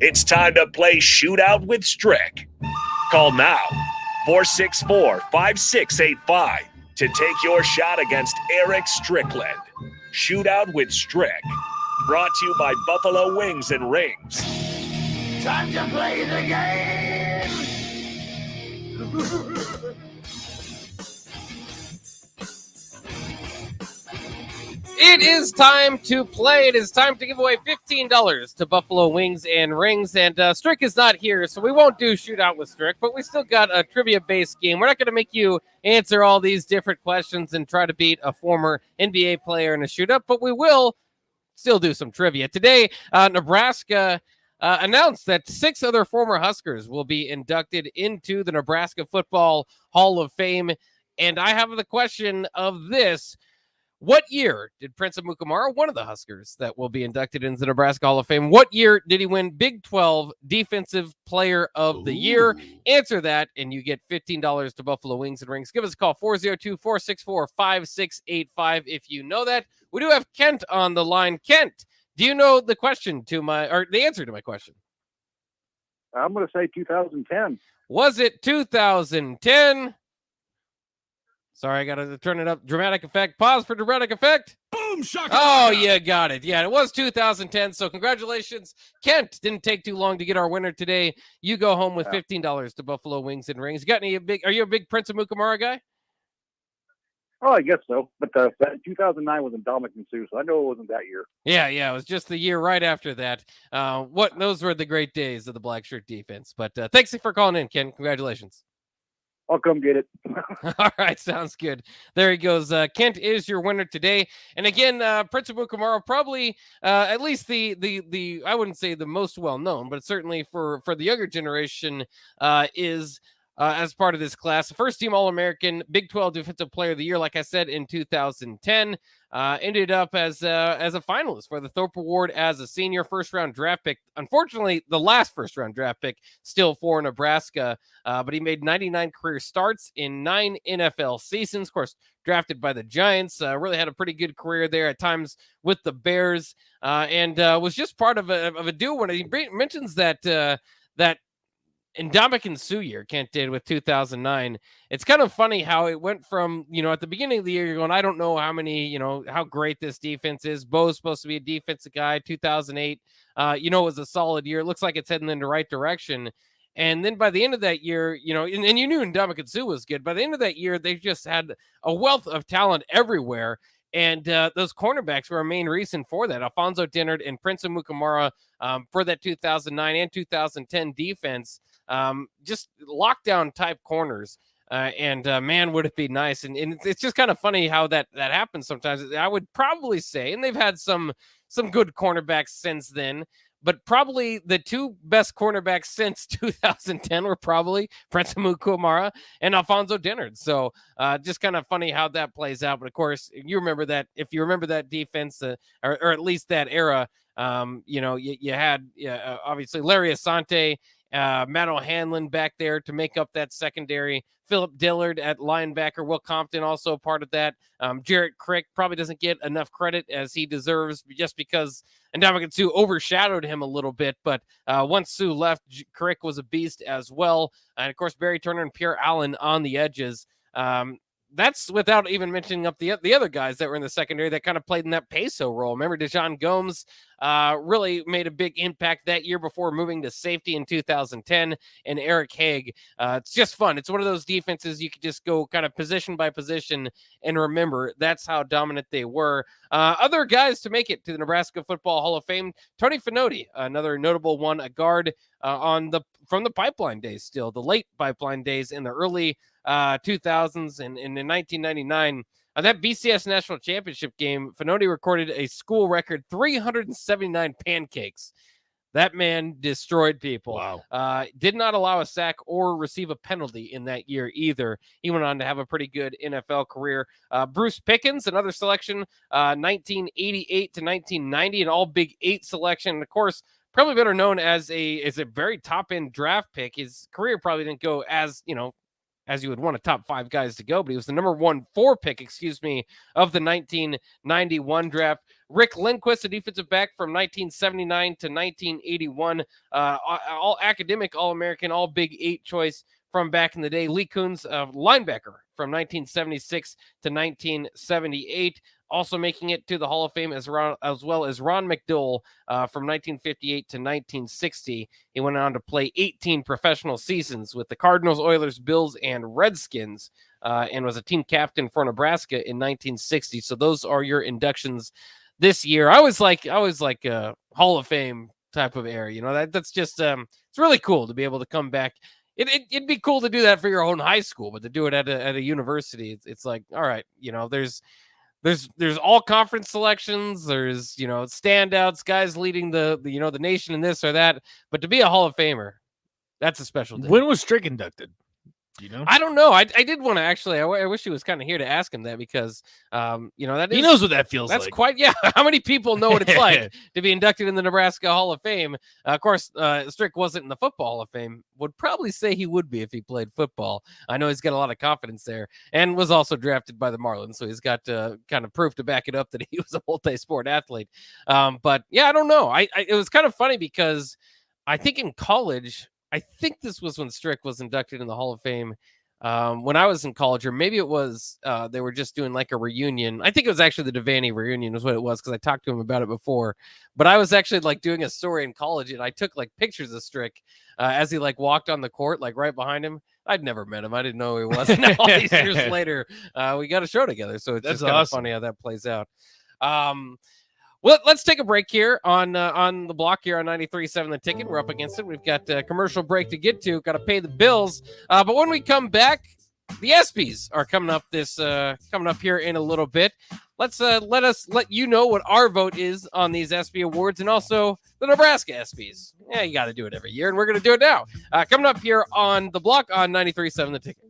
It's time to play Shootout with Strick. Call now, 464-5685, to take your shot against Eric Strickland. Shootout with Strick. Brought to you by Buffalo Wings and Rings. Time to play the game! It is time to play. It is time to give away $15 to Buffalo Wings and Rings. And Strick is not here, so we won't do Shootout with Strick, but we still got a trivia-based game. We're not going to make you answer all these different questions and try to beat a former NBA player in a shootout, but we will still do some trivia. Today, Nebraska announced that 6 other former Huskers will be inducted into the Nebraska Football Hall of Fame. And I have the question of this. What year did Prince Amukamara, one of the Huskers that will be inducted into the Nebraska Hall of Fame, what year did he win Big 12 Defensive Player of the Year? Answer that, and you get $15 to Buffalo Wings and Rings. Give us a call, 402-464-5685 if you know that. We do have Kent on the line. Kent, do you know the answer to my question? I'm going to say 2010. Was it 2010? Sorry, I got to turn it up. Dramatic effect. Pause for dramatic effect. Boom, shaka. Oh, you got it. Yeah, it was 2010. So congratulations. Kent, didn't take too long to get our winner today. You go home with $15 to Buffalo Wings and Rings. Are you a big Prince Amukamara guy? Oh, I guess so. But 2009 was in Dominican Sue, so I know it wasn't that year. Yeah, it was just the year right after that. Those were the great days of the black shirt defense. But thanks for calling in, Ken. Congratulations. I'll come get it. All right, sounds good. There he goes. Kent is your winner today. And again, Prince Amukamara, probably at least the I wouldn't say the most well known, but certainly for the younger generation is as part of this class. First team All-American, Big 12 Defensive Player of the Year, like I said, in 2010. Ended up as a finalist for the Thorpe Award as a senior, first-round draft pick. Unfortunately, the last first-round draft pick still for Nebraska, but he made 99 career starts in 9 NFL seasons. Of course, drafted by the Giants, really had a pretty good career there at times with the Bears, and was just part of a duo. When he mentions that Ndamukong Suh year Kent did with 2009. It's kind of funny how it went from, at the beginning of the year, you're going, I don't know how great this defense is. Bo's supposed to be a defensive guy. 2008, it was a solid year. It looks like it's heading in the right direction. And then by the end of that year, and you knew Ndamukong Suh was good. By the end of that year, they just had a wealth of talent everywhere. And those cornerbacks were a main reason for that. Alfonso Dennard and Prince Amukamara for that 2009 and 2010 defense. Just lockdown type corners. Man, would it be nice. And it's just kind of funny how that happens sometimes. I would probably say, and they've had some good cornerbacks since then, But probably the two best cornerbacks since 2010 were probably Prince Amukamara and Alfonso Dennard. So just kind of funny how that plays out. But of course, you remember that if you remember that defense or at least that era, you had obviously Larry Asante, Matt O'Hanlon back there to make up that secondary. Philip Dillard at linebacker. Will Compton also part of that. Jarrett Crick probably doesn't get enough credit as he deserves just because Ndamukong Suh overshadowed him a little bit. But once Suh left, Crick was a beast as well. And of course, Barry Turner and Pierre Allen on the edges. That's without even mentioning up the other guys that were in the secondary that kind of played in that peso role. Remember, Deshaun Gomes really made a big impact that year before moving to safety in 2010, and Eric Haig. It's just fun. It's one of those defenses you could just go kind of position by position and remember that's how dominant they were. Other guys to make it to the Nebraska Football Hall of Fame, Tony Finoti, another notable one, a guard from the Pipeline days still, the late Pipeline days in the early 2000s and in 1999. That BCS National Championship game, Finoti recorded a school record 379 pancakes. That man destroyed people. Wow. Did not allow a sack or receive a penalty in that year either. He went on to have a pretty good NFL career. Bruce Pickens, another selection, 1988 to 1990, an all Big 8 selection. And of course, probably better known as a very top-end draft pick. His career probably didn't go as you would want a top 5 guys to go, but he was the number 4 pick, of the 1991 draft. Rick Lindquist, a defensive back from 1979 to 1981, all academic, All-American, all Big 8 choice from back in the day. Lee Coons, linebacker from 1976 to 1978. Also making it to the Hall of Fame as well as Ron McDowell from 1958 to 1960. He went on to play 18 professional seasons with the Cardinals, Oilers, Bills, and Redskins, and was a team captain for Nebraska in 1960. So those are your inductions this year. I always like a Hall of Fame type of era. That's just it's really cool to be able to come back. It'd be cool to do that for your own high school, but to do it at a university, it's like, all right, there's all conference selections, there's standouts, guys leading the nation in this or that, but to be a Hall of Famer, that's a special day. When was Strick inducted? I don't know. I did want to actually. I wish he was kind of here to ask him that because, that he knows what that feels like. That's quite. Yeah. How many people know what it's like to be inducted in the Nebraska Hall of Fame? Of course, Strick wasn't in the Football Hall of Fame. Would probably say he would be if he played football. I know he's got a lot of confidence there, and was also drafted by the Marlins, so he's got kind of proof to back it up that he was a multi-sport athlete. But yeah, I don't know. It was kind of funny because I think in college. I think this was when Strick was inducted in the Hall of Fame when I was in college, or maybe it was they were just doing like a reunion. I think it was actually the Devaney reunion is what it was because I talked to him about it before. But I was actually like doing a story in college and I took like pictures of Strick as he like walked on the court, like right behind him. I'd never met him. I didn't know who he was. Now all these years later, we got a show together. So it's just kind of funny how that plays out. Well, let's take a break here on the block here on 93.7 The Ticket. We're up against it. We've got a commercial break to get to. Got to pay the bills. But when we come back, the ESPYs are coming up here in a little bit. Let you know what our vote is on these ESPY awards and also the Nebraska ESPYs. Yeah, you got to do it every year, and we're going to do it now. Coming up here on the block on 93.7 The Ticket.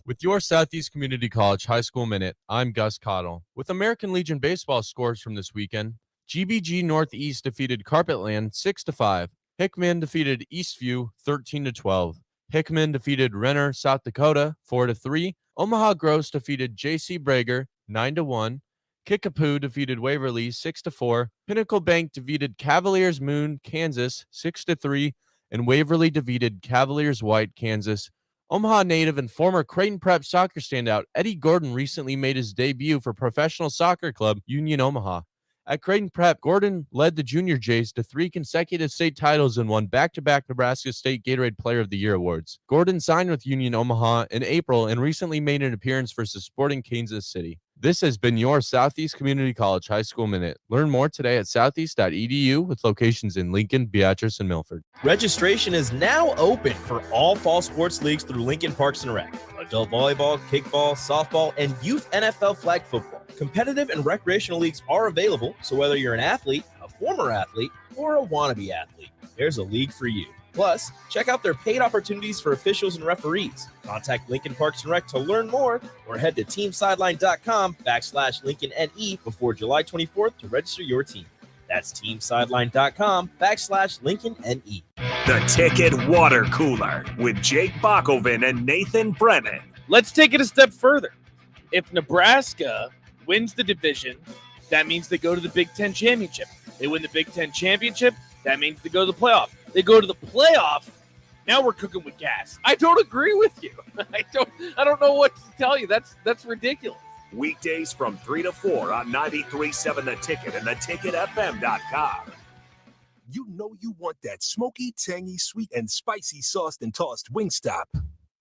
With your Southeast Community College High School Minute, I'm Gus Cottle. With American Legion baseball scores from this weekend, GBG Northeast defeated Carpetland 6-5. Hickman defeated Eastview 13-12. Hickman defeated Renner, South Dakota 4-3. Omaha Gross defeated J.C. Brager 9-1. Kickapoo defeated Waverly 6-4. Pinnacle Bank defeated Cavaliers Moon, Kansas 6-3. And Waverly defeated Cavaliers White, Kansas. Omaha native and former Creighton Prep soccer standout Eddie Gordon recently made his debut for professional soccer club Union Omaha. At Creighton Prep, Gordon led the Junior Jays to 3 consecutive state titles and won back-to-back Nebraska State Gatorade Player of the Year awards. Gordon signed with Union Omaha in April and recently made an appearance for Sporting Kansas City. This has been your Southeast Community College High School Minute. Learn more today at southeast.edu with locations in Lincoln, Beatrice, and Milford. Registration is now open for all fall sports leagues through Lincoln Parks and Rec. Adult volleyball, kickball, softball, and youth NFL flag football. Competitive and recreational leagues are available, so whether you're an athlete, a former athlete, or a wannabe athlete, there's a league for you. Plus, check out their paid opportunities for officials and referees. Contact Lincoln Parks and Rec to learn more or head to teamsideline.com/LincolnNE before July 24th to register your team. That's teamsideline.com/LincolnNE. The Ticket Water Cooler with Jake Bakoven and Nathan Brennan. Let's take it a step further. If Nebraska wins the division, that means they go to the Big Ten championship. They win the Big Ten championship, that means they go to the playoff. They go to the playoff, now we're cooking with gas. I don't agree with you. I don't know what to tell you. That's ridiculous. Weekdays from 3 to 4 on 93.7 The Ticket and theticketfm.com. You know you want that smoky, tangy, sweet, and spicy sauced and tossed Wingstop,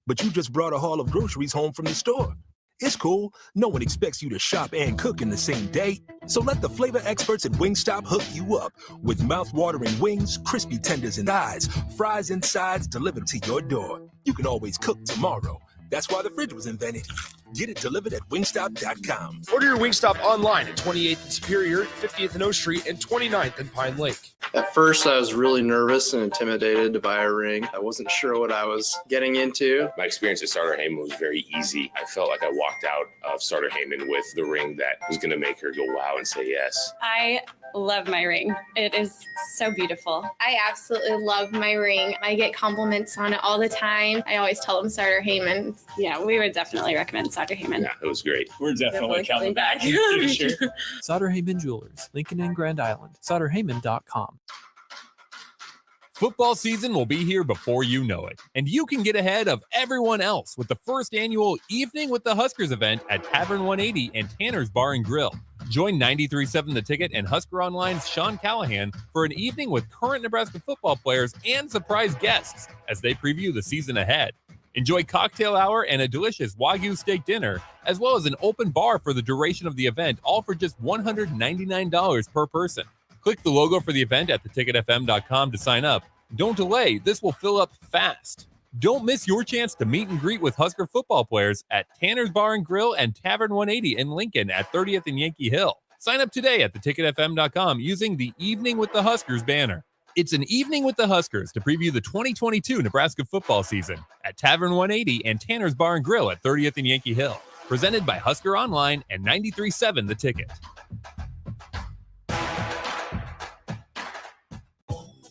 but you just brought a haul of groceries home from the store. It's cool. No one expects you to shop and cook in the same day. So let the flavor experts at Wingstop hook you up with mouth-watering wings, crispy tenders and thighs, fries and sides delivered to your door. You can always cook tomorrow. That's why the fridge was invented. Get it delivered at wingstop.com. Order your Wingstop online at 28th and Superior, 50th and O Street, and 29th and Pine Lake. At first, I was really nervous and intimidated to buy a ring. I wasn't sure what I was getting into. My experience at Starter Heyman was very easy. I felt like I walked out of Starter Heyman with the ring that was going to make her go wow and say yes. I love my ring. It is so beautiful. I absolutely love my ring. I get compliments on it all the time. I always tell them Starter Heyman. Yeah, we would definitely recommend Starter Heyman. Yeah, it was great. We're definitely coming back. Sure. Sauter Heyman Jewelers, Lincoln and Grand Island. SauterHeyman.com. Football season will be here before you know it, and you can get ahead of everyone else with the first annual Evening with the Huskers event at Tavern 180 and Tanner's Bar and Grill. Join 93.7 The Ticket and Husker Online's Sean Callahan for an evening with current Nebraska football players and surprise guests as they preview the season ahead. Enjoy cocktail hour and a delicious Wagyu steak dinner, as well as an open bar for the duration of the event, all for just $199 per person. Click the logo for the event at theticketfm.com to sign up. Don't delay, this will fill up fast. Don't miss your chance to meet and greet with Husker football players at Tanner's Bar and Grill and Tavern 180 in Lincoln at 30th and Yankee Hill. Sign up today at theticketfm.com using the Evening with the Huskers banner. It's an evening with the Huskers to preview the 2022 Nebraska football season at Tavern 180 and Tanner's Bar and Grill at 30th and Yankee Hill. Presented by Husker Online and 93.7 The Ticket.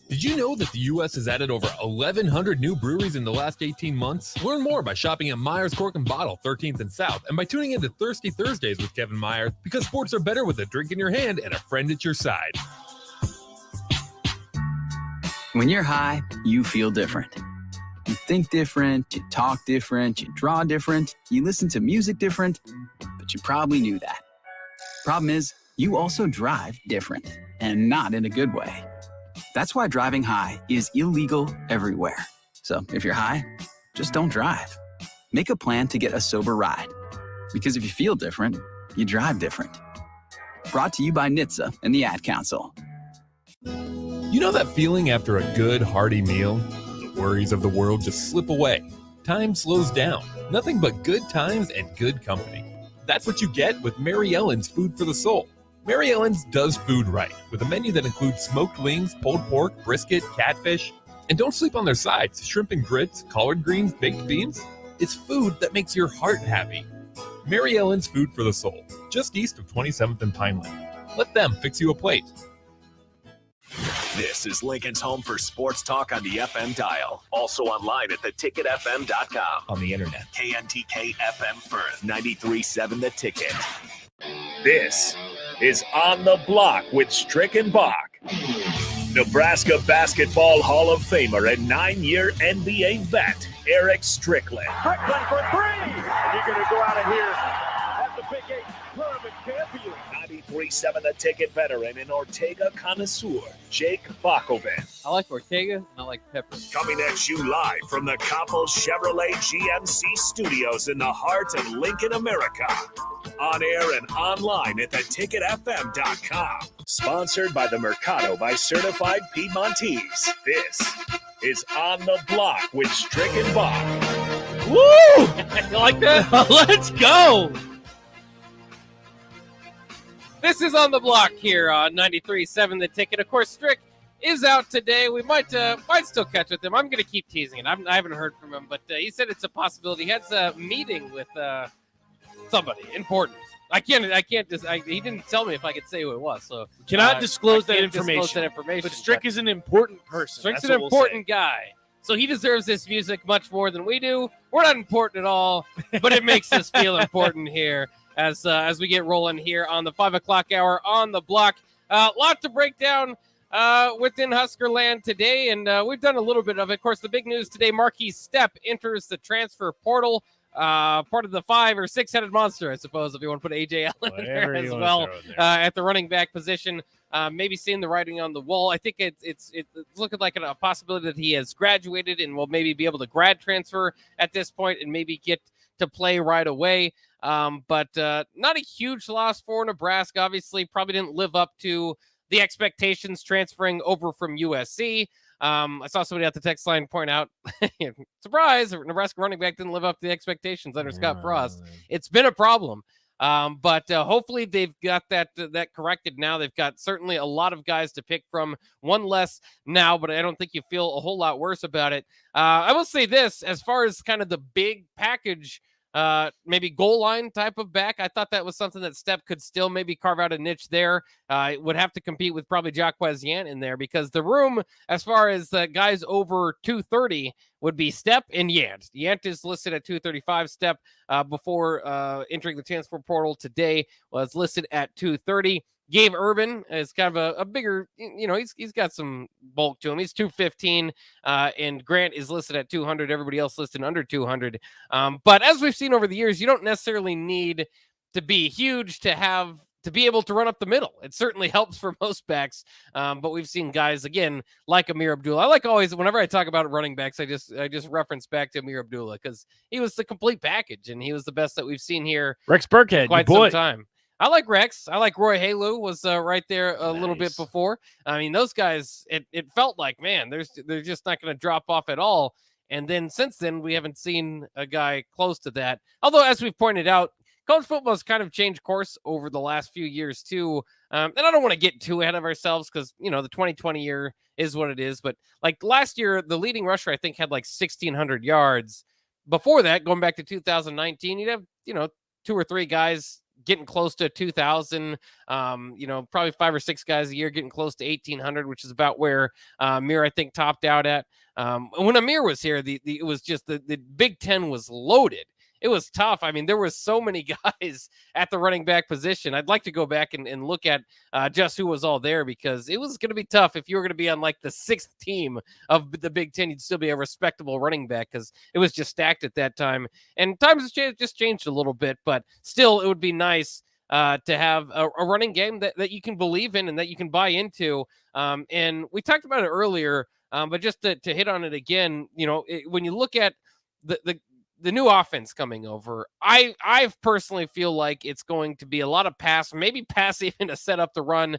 Did you know that the U.S. has added over 1,100 new breweries in the last 18 months? Learn more by shopping at Myers Cork and Bottle, 13th and South, and by tuning into Thirsty Thursdays with Kevin Myers, because sports are better with a drink in your hand and a friend at your side. When you're high, you feel different. You think different, you talk different, you draw different, you listen to music different, but you probably knew that. Problem is, you also drive different, and not in a good way. That's why driving high is illegal everywhere. So if you're high, just don't drive. Make a plan to get a sober ride. Because if you feel different, you drive different. Brought to you by NHTSA and the Ad Council. You know that feeling after a good, hearty meal? The worries of the world just slip away. Time slows down. Nothing but good times and good company. That's what you get with Mary Ellen's Food for the Soul. Mary Ellen's does food right, with a menu that includes smoked wings, pulled pork, brisket, catfish. And don't sleep on their sides, shrimp and grits, collard greens, baked beans. It's food that makes your heart happy. Mary Ellen's Food for the Soul, just east of 27th and Pine Lake. Let them fix you a plate. This is Lincoln's home for sports talk on the FM dial. Also online at theticketfm.com. On the internet. KNTK FM Firth, 93.7 The Ticket. This is On the Block with Stricken Bach. Nebraska Basketball Hall of Famer and 9-year NBA vet, Eric Strickland. Strickland for three! And you're going to go out of here as the Big 8 tournament champion. 93.7 The Ticket veteran and Ortega connoisseur, Jake Bakoven. I like Ortega and I like pepper. Coming at you live from the Coppel Chevrolet GMC studios in the heart of Lincoln, America. on air and online at theticketfm.com. Sponsored by the Mercado by Certified Piedmontese. This is On the Block with Strick and Bob. Woo! You like that? Let's go. This is On the Block here on 93.7 The Ticket. Of course, Strick is out today. We might still catch with him. I'm going to keep teasing it. I haven't heard from him, but he said it's a possibility. He has a meeting with somebody important. I can't just. He didn't tell me if I could say who it was. So cannot disclose that information. But Strick is an important person. Strick's an important guy. So he deserves this music much more than we do. We're not important at all, but it makes us feel important here as we get rolling here on the 5 o'clock hour on the block. Lot to break down within Husker land today, and we've done a little bit of it. Of course, the big news today, Markese Stepp enters the transfer portal, part of the 5 or 6-headed monster, I suppose, if you want to put A.J. Allen in there as well, at the running back position. Maybe seeing the writing on the wall. I think it's looking like a possibility that he has graduated and will maybe be able to grad transfer at this point and maybe get to play right away. But not a huge loss for Nebraska. Obviously, probably didn't live up to the expectations transferring over from USC. I saw somebody at the text line point out, surprise, Nebraska running back didn't live up to the expectations under Scott Frost. It's been a problem. But hopefully they've got that corrected now. They've got certainly a lot of guys to pick from, one less now, but I don't think you feel a whole lot worse about it. I will say this, as far as kind of the big package, maybe goal line type of back, I thought that was something that Stepp could still maybe carve out a niche there. It would have to compete with probably Jacquez Yant in there, because the room, as far as the guys over 230, would be Stepp and Yant. Yant is listed at 235. Stepp, before entering the transfer portal today, was listed at 230. Gabe Urban is kind of a bigger, he's got some bulk to him. He's 215, and Grant is listed at 200. Everybody else listed under 200. But as we've seen over the years, you don't necessarily need to be huge to be able to run up the middle. It certainly helps for most backs. But we've seen guys, again, like Amir Abdullah. I like always, whenever I talk about running backs, I just reference back to Amir Abdullah, because he was the complete package, and he was the best that we've seen here. Rex Burkhead, quite some time. I like Rex. I like Roy Halu was right there a little bit before. I mean, those guys, it felt like, man, they're just not going to drop off at all. And then since then, we haven't seen a guy close to that. Although, as we've pointed out, college football has kind of changed course over the last few years too. And I don't want to get too ahead of ourselves, because, the 2020 year is what it is. But like last year, the leading rusher, I think, had like 1,600 yards. Before that, going back to 2019, you'd have, 2 or 3 guys getting close to 2,000, probably 5 or 6 guys a year getting close to 1,800, which is about where Amir, I think, topped out at. When Amir was here, it was just the Big Ten was loaded. It was tough. I mean, there were so many guys at the running back position. I'd like to go back and look at just who was all there, because it was going to be tough. If you were going to be on like the 6th team of the Big Ten, you'd still be a respectable running back, because it was just stacked at that time. And times have just changed a little bit, but still it would be nice to have a running game that you can believe in and that you can buy into. And we talked about it earlier, but just to hit on it again, when you look at the new offense coming over, I personally feel like it's going to be a lot of pass, maybe pass even to set up the run,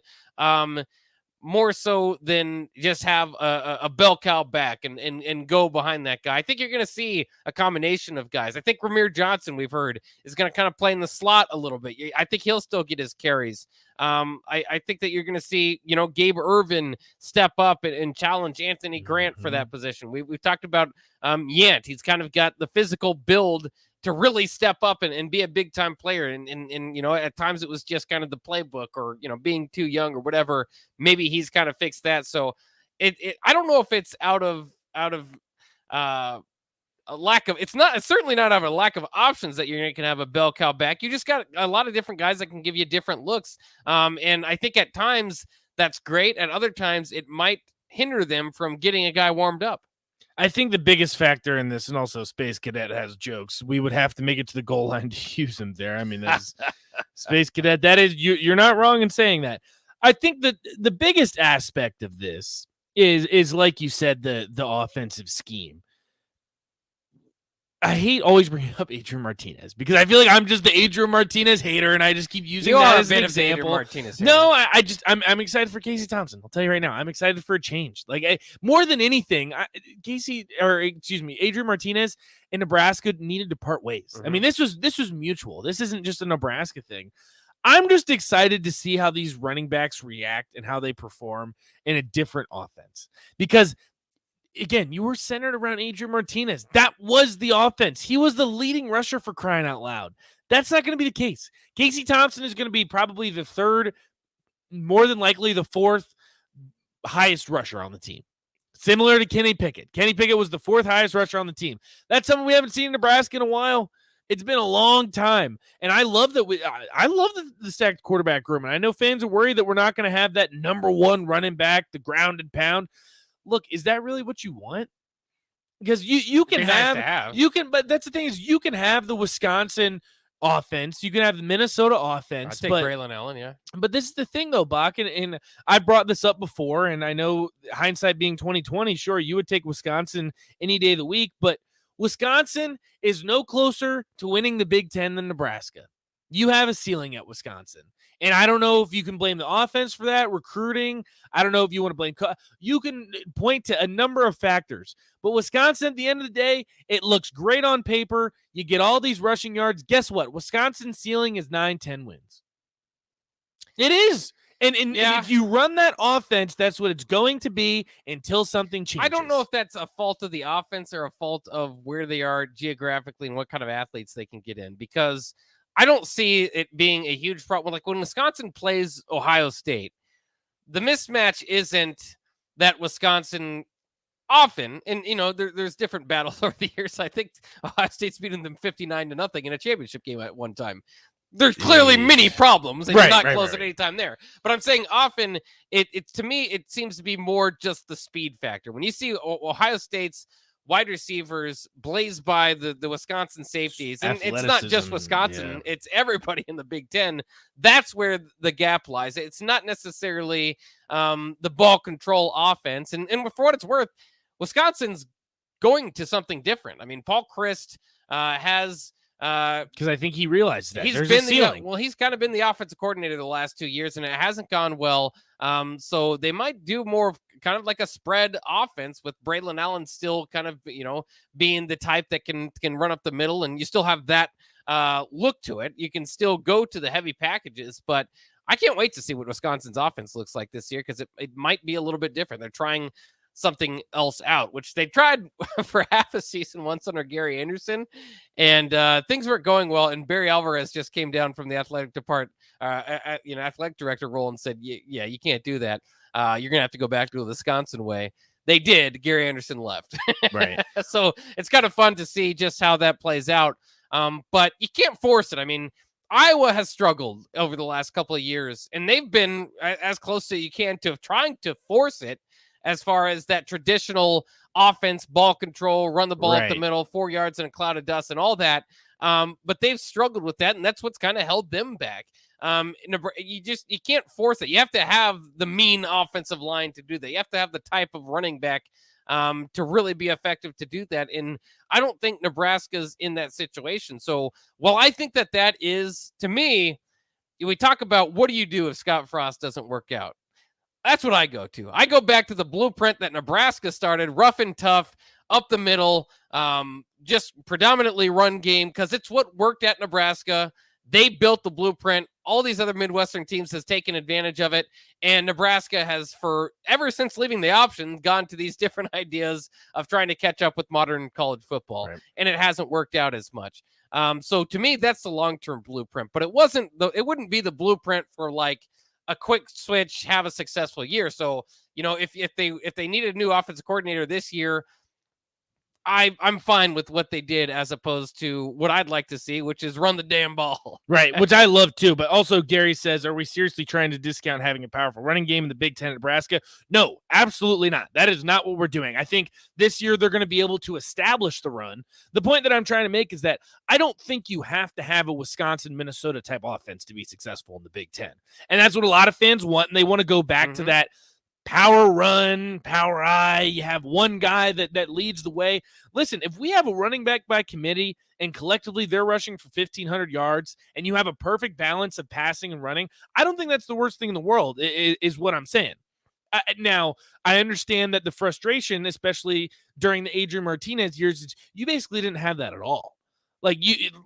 more so than just have a bell cow back and go behind that guy. I think you're going to see a combination of guys. I think Ramir Johnson, we've heard, is going to kind of play in the slot a little bit. I think he'll still get his carries. I think that you're going to see, Gabe Irvin step up and challenge Anthony Grant for that position. We've talked about Yant. He's kind of got the physical build to really step up and be a big time player. And at times it was just kind of the playbook, or, being too young or whatever. Maybe he's kind of fixed that. So I don't know if it's out of a lack of, it's certainly not out of a lack of options that you're going to have a bell cow back. You just got a lot of different guys that can give you different looks. And I think at times that's great. At other times it might hinder them from getting a guy warmed up. I think the biggest factor in this, and also Space Cadet has jokes, we would have to make it to the goal line to use him there. I mean, that's Space Cadet. That is, you're not wrong in saying that. I think that the biggest aspect of this is like you said, the offensive scheme. I hate always bringing up Adrian Martinez because I feel like I'm just the Adrian Martinez hater, and I just keep using that as an example. Martinez no, I'm excited for Casey Thompson. I'll tell you right now, I'm excited for a change. Like more than anything, Adrian Martinez in Nebraska needed to part ways. I mean, this was mutual. This isn't just a Nebraska thing. I'm just excited to see how these running backs react and how they perform in a different offense because. Again, you were centered around Adrian Martinez. That was the offense. He was the leading rusher for crying out loud. That's not going to be the case. Casey Thompson is going to be probably the third, more than likely the fourth highest rusher on the team. Similar to Kenny Pickett. Kenny Pickett was the fourth highest rusher on the team. That's something we haven't seen in Nebraska in a while. It's been a long time. And I love that I love the stacked quarterback room. And I know fans are worried that we're not going to have that number one running back, the ground and pound. Look, is that really what you want? Because you can have. But that's the thing is you can have the Wisconsin offense, you can have the Minnesota offense. I'd take Braylon Allen, yeah. But this is the thing though, Bach, and I brought this up before, and I know hindsight being 2020, sure, you would take Wisconsin any day of the week, but Wisconsin is no closer to winning the Big Ten than Nebraska. You have a ceiling at Wisconsin. And I don't know if you can blame the offense for that, recruiting. I don't know if you want to blame. You can point to a number of factors. But Wisconsin, at the end of the day, it looks great on paper. You get all these rushing yards. Guess what? Wisconsin's ceiling is 9-10 wins. It is. And if you run that offense, that's what it's going to be until something changes. I don't know if that's a fault of the offense or a fault of where they are geographically and what kind of athletes they can get in, because I don't see it being a huge problem. Like when Wisconsin plays Ohio State, the mismatch isn't that Wisconsin often, and there's different battles over the years. I think Ohio State's beaten them 59-0 in a championship game at one time. There's clearly many problems, and you're not close at any time there. But I'm saying often, it to me, it seems to be more just the speed factor. When you see Ohio State's wide receivers blaze by the Wisconsin safeties, and it's not just Wisconsin, it's everybody in the Big Ten. That's where the gap lies. It's not necessarily the ball control offense. And for what it's worth, Wisconsin's going to something different. I mean, Paul Chryst has... because I think he realized that he's there's been a ceiling. he's kind of been the offensive coordinator the last 2 years, and it hasn't gone well. So they might do more of kind of like a spread offense with Braylon Allen still kind of, being the type that can run up the middle, and you still have that look to it. You can still go to the heavy packages, but I can't wait to see what Wisconsin's offense looks like this year, because it might be a little bit different. They're trying something else out, which they tried for half a season once under Gary Anderson, and things weren't going well. And Barry Alvarez just came down from the athletic athletic director role and said, "Yeah, you can't do that. You're gonna have to go back to the Wisconsin way." They did. Gary Anderson left. Right. So it's kind of fun to see just how that plays out. But you can't force it. I mean, Iowa has struggled over the last couple of years, and they've been as close as you can to trying to force it, as far as that traditional offense, ball control, run the ball up the middle, 4 yards in a cloud of dust and all that. But they've struggled with that, and that's what's kind of held them back. You can't force it. You have to have the mean offensive line to do that. You have to have the type of running back to really be effective to do that. And I don't think Nebraska's in that situation. So while I think that is, to me, we talk about what do you do if Scott Frost doesn't work out? That's what I go to. I go back to the blueprint that Nebraska started, rough and tough, up the middle, just predominantly run game, because it's what worked at Nebraska. They built the blueprint. All these other Midwestern teams has taken advantage of it, and Nebraska has, ever since leaving the option, gone to these different ideas of trying to catch up with modern college football, and it hasn't worked out as much. So to me, that's the long-term blueprint, but it wouldn't be the blueprint for like a quick switch, have a successful year. So, if they needed a new offensive coordinator this year, I'm fine with what they did, as opposed to what I'd like to see, which is run the damn ball. Right, which I love too. But also Gary says, are we seriously trying to discount having a powerful running game in the Big Ten at Nebraska? No, absolutely not. That is not what we're doing. I think this year they're going to be able to establish the run. The point that I'm trying to make is that I don't think you have to have a Wisconsin, Minnesota type offense to be successful in the Big Ten. And that's what a lot of fans want. And they want to go back to that power run, power eye. You have one guy that leads the way. Listen, if we have a running back by committee and collectively they're rushing for 1,500 yards and you have a perfect balance of passing and running, I don't think that's the worst thing in the world, is what I'm saying. Now, I understand that the frustration, especially during the Adrian Martinez years, is you basically didn't have that at all. Like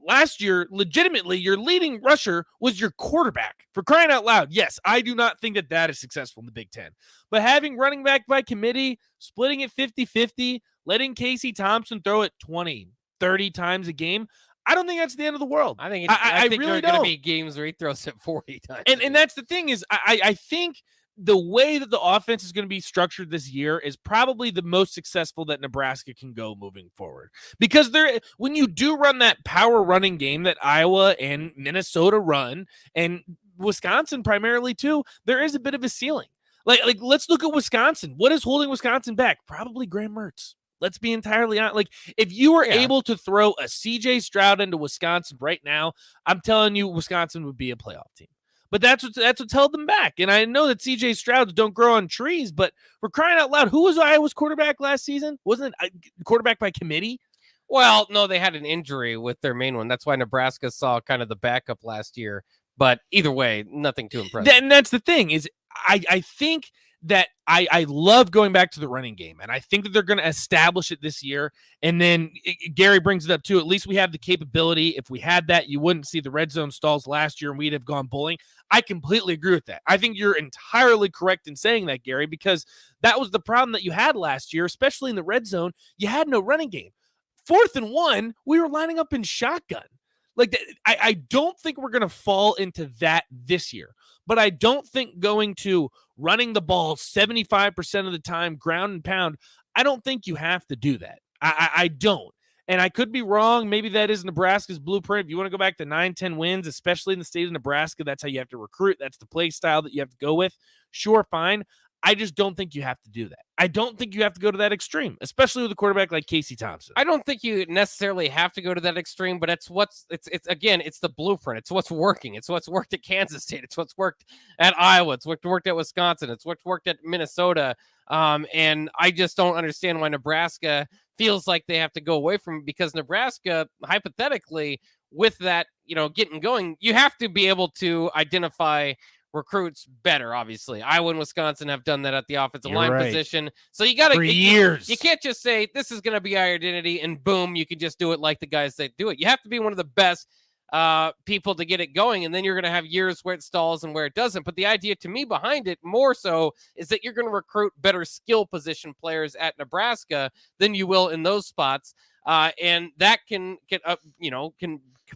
last year, legitimately, your leading rusher was your quarterback. For crying out loud, yes, I do not think that is successful in the Big Ten. But having running back by committee, splitting it 50-50, letting Casey Thompson throw it 20, 30 times a game, I don't think that's the end of the world. I think really there are going to be games where he throws it 40 times. And that's the thing is, I think the way that the offense is going to be structured this year is probably the most successful that Nebraska can go moving forward. Because when you do run that power running game that Iowa and Minnesota run, and Wisconsin primarily too, there is a bit of a ceiling. Like let's look at Wisconsin. What is holding Wisconsin back? Probably Graham Mertz. Let's be entirely honest. Like, if you were able to throw a CJ Stroud into Wisconsin right now, I'm telling you, Wisconsin would be a playoff team. But that's what's held them back. And I know that CJ Strouds don't grow on trees, but for crying out loud, who was Iowa's quarterback last season? Wasn't it quarterback by committee? Well, no, they had an injury with their main one. That's why Nebraska saw kind of the backup last year. But either way, nothing too impressive. And that's the thing is I think that I love going back to the running game, and I think that they're going to establish it this year. And then Gary brings it up too. At least we have the capability. If we had that, you wouldn't see the red zone stalls last year, and we'd have gone bowling. I completely agree with that. I think you're entirely correct in saying that, Gary, because that was the problem that you had last year, especially in the red zone. You had no running game. 4th and 1, we were lining up in shotgun. Like, I don't think we're going to fall into that this year, but I don't think going to running the ball 75% of the time, ground and pound, I don't think you have to do that. I don't. And I could be wrong. Maybe that is Nebraska's blueprint. If you want to go back to 9-10 wins, especially in the state of Nebraska, that's how you have to recruit. That's the play style that you have to go with. Sure, fine. I just don't think you have to do that. I don't think you have to go to that extreme, especially with a quarterback like Casey Thompson. I don't think you necessarily have to go to that extreme, but it's again, it's the blueprint. It's what's working. It's what's worked at Kansas State. It's what's worked at Iowa. It's what's worked at Wisconsin. It's what's worked at Minnesota. And I just don't understand why Nebraska feels like they have to go away from it, because Nebraska, hypothetically, with that, getting going, you have to be able to identify recruits better. Obviously, Iowa and Wisconsin have done that at the offensive line position. So you got to, for years. You can't just say this is going to be our identity and boom, you can just do it like the guys that do it. You have to be one of the best people to get it going, and then you're going to have years where it stalls and where it doesn't. But the idea to me behind it more so is that you're going to recruit better skill position players at Nebraska than you will in those spots, and that can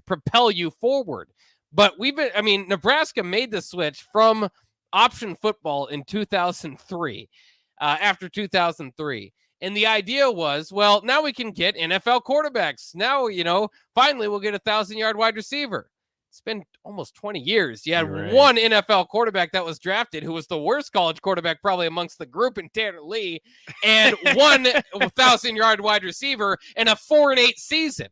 propel you forward. But Nebraska made the switch from option football in 2003, after 2003. And the idea was, well, now we can get NFL quarterbacks. Now, finally we'll get a 1,000-yard wide receiver. It's been almost 20 years. You had one NFL quarterback that was drafted who was the worst college quarterback probably amongst the group in Tanner Lee, and one 1,000-yard wide receiver in a 4-8 season.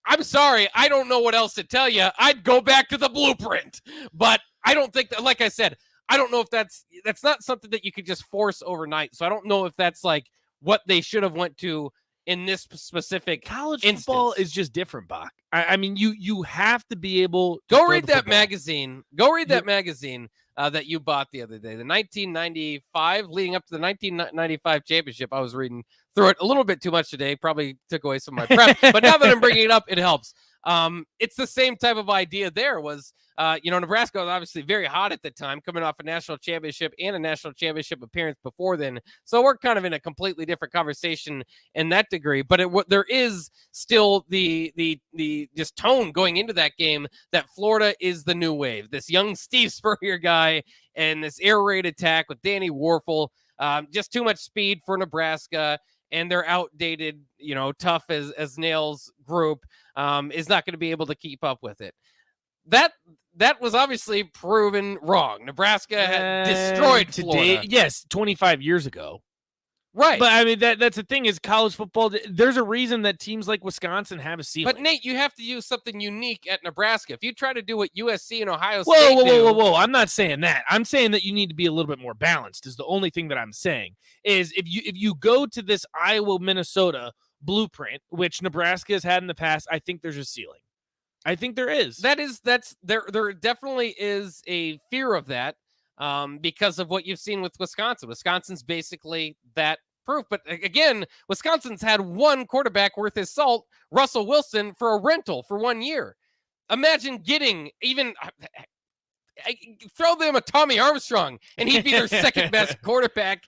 I'm sorry, I don't know what else to tell you. I'd go back to the blueprint, but I don't think that, like I said, I don't know if that's not something that you could just force overnight. So I don't know if that's like what they should have went to in this specific college instance. Football is just different, Bach. I mean, you have to be able to go read that magazine. Go read that magazine that you bought the other day, the 1995, leading up to the 1995 championship. I was reading through it a little bit too much today. Probably took away some of my prep, but now that I'm bringing it up, it helps. It's the same type of idea. There was, Nebraska was obviously very hot at the time, coming off a national championship and a national championship appearance before then. So we're kind of in a completely different conversation in that degree. But there is still the just tone going into that game that Florida is the new wave. This young Steve Spurrier guy and this air raid attack with Danny Warfel, just too much speed for Nebraska. And their outdated, tough as nails group is not going to be able to keep up with it. That was obviously proven wrong. Nebraska had destroyed Florida. Yes, 25 years ago. Right. But I mean, that's the thing is college football. There's a reason that teams like Wisconsin have a ceiling. But Nate, you have to use something unique at Nebraska. If you try to do what USC and Ohio State whoa. I'm not saying that. I'm saying that you need to be a little bit more balanced is the only thing that I'm saying. Is if you go to this Iowa, Minnesota blueprint, which Nebraska has had in the past, I think there's a ceiling. I think there is. There definitely is a fear of that. Because of what you've seen with Wisconsin. Wisconsin's basically that proof. But again, Wisconsin's had one quarterback worth his salt, Russell Wilson, for a rental for 1 year. Imagine getting even throw them a Tommy Armstrong, and he'd be their second best quarterback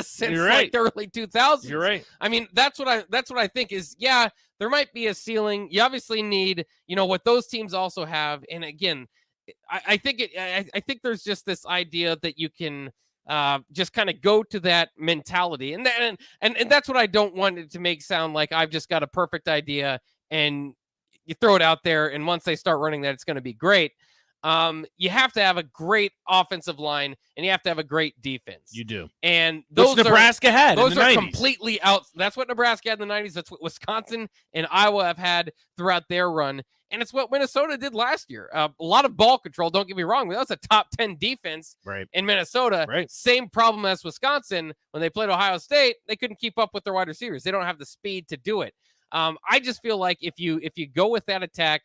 since like the early 2000s. You're right. I mean, that's what I think is, yeah, there might be a ceiling. You obviously need, what those teams also have. And again, I think there's just this idea that you can just kind of go to that mentality, and that's what I don't want it to make sound like I've just got a perfect idea and you throw it out there, and once they start running that, it's going to be great. You have to have a great offensive line, and you have to have a great defense. You do. And those Nebraska had. Those in the are 90s. completely out. That's what Nebraska had in the 90s. That's what Wisconsin and Iowa have had throughout their run. And it's what Minnesota did last year. A lot of ball control, don't get me wrong. That was a top 10 defense in Minnesota. Right. Same problem as Wisconsin. When they played Ohio State, they couldn't keep up with their wide receivers. They don't have the speed to do it. I just feel like if you go with that attack,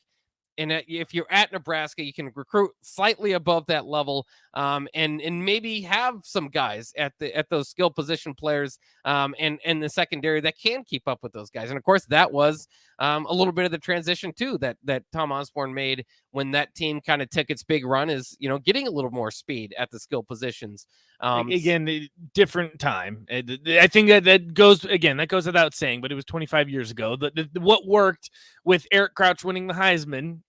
and if you're at Nebraska, you can recruit slightly above that level, and maybe have some guys at those skill position players, and the secondary that can keep up with those guys. And of course, that was a little bit of the transition too that Tom Osborne made when that team kind of took its big run, is getting a little more speed at the skill positions. Again, different time. I think that goes without saying, but it was 25 years ago. What worked with Eric Crouch winning the Heisman,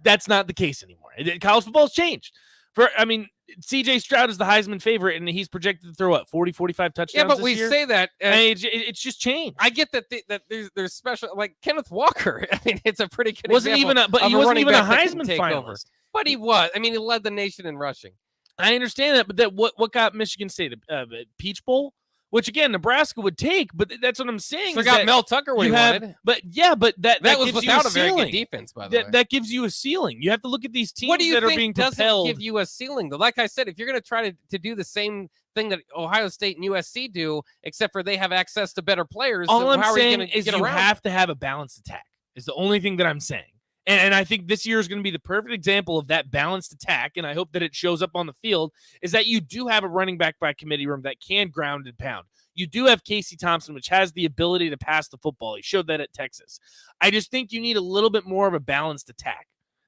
that's not the case anymore. College football's changed. CJ Stroud is the Heisman favorite, and he's projected to throw 40, 45 touchdowns. Yeah, but this year. say that it's just changed. I get that there's special, like Kenneth Walker. I mean, it's a pretty good. He wasn't even a Heisman finalist. But he was. I mean, he led the nation in rushing. I understand that, but what got Michigan State a Peach Bowl? Which again, Nebraska would take, but that's what I'm saying. So got Mel Tucker what he wanted. But yeah, but that was without a very good defense, by the way. That gives you a ceiling. You have to look at these teams that are being propelled. Doesn't give you a ceiling though? Like I said, if you're going to try to do the same thing that Ohio State and USC do, except for they have access to better players, all I'm how saying are you is you have to have a balanced attack. Is the only thing that I'm saying. And I think this year is going to be the perfect example of that balanced attack, and I hope that it shows up on the field, is that you do have a running back by committee room that can ground and pound. You do have Casey Thompson, which has the ability to pass the football. He showed that at Texas. I just think you need a little bit more of a balanced attack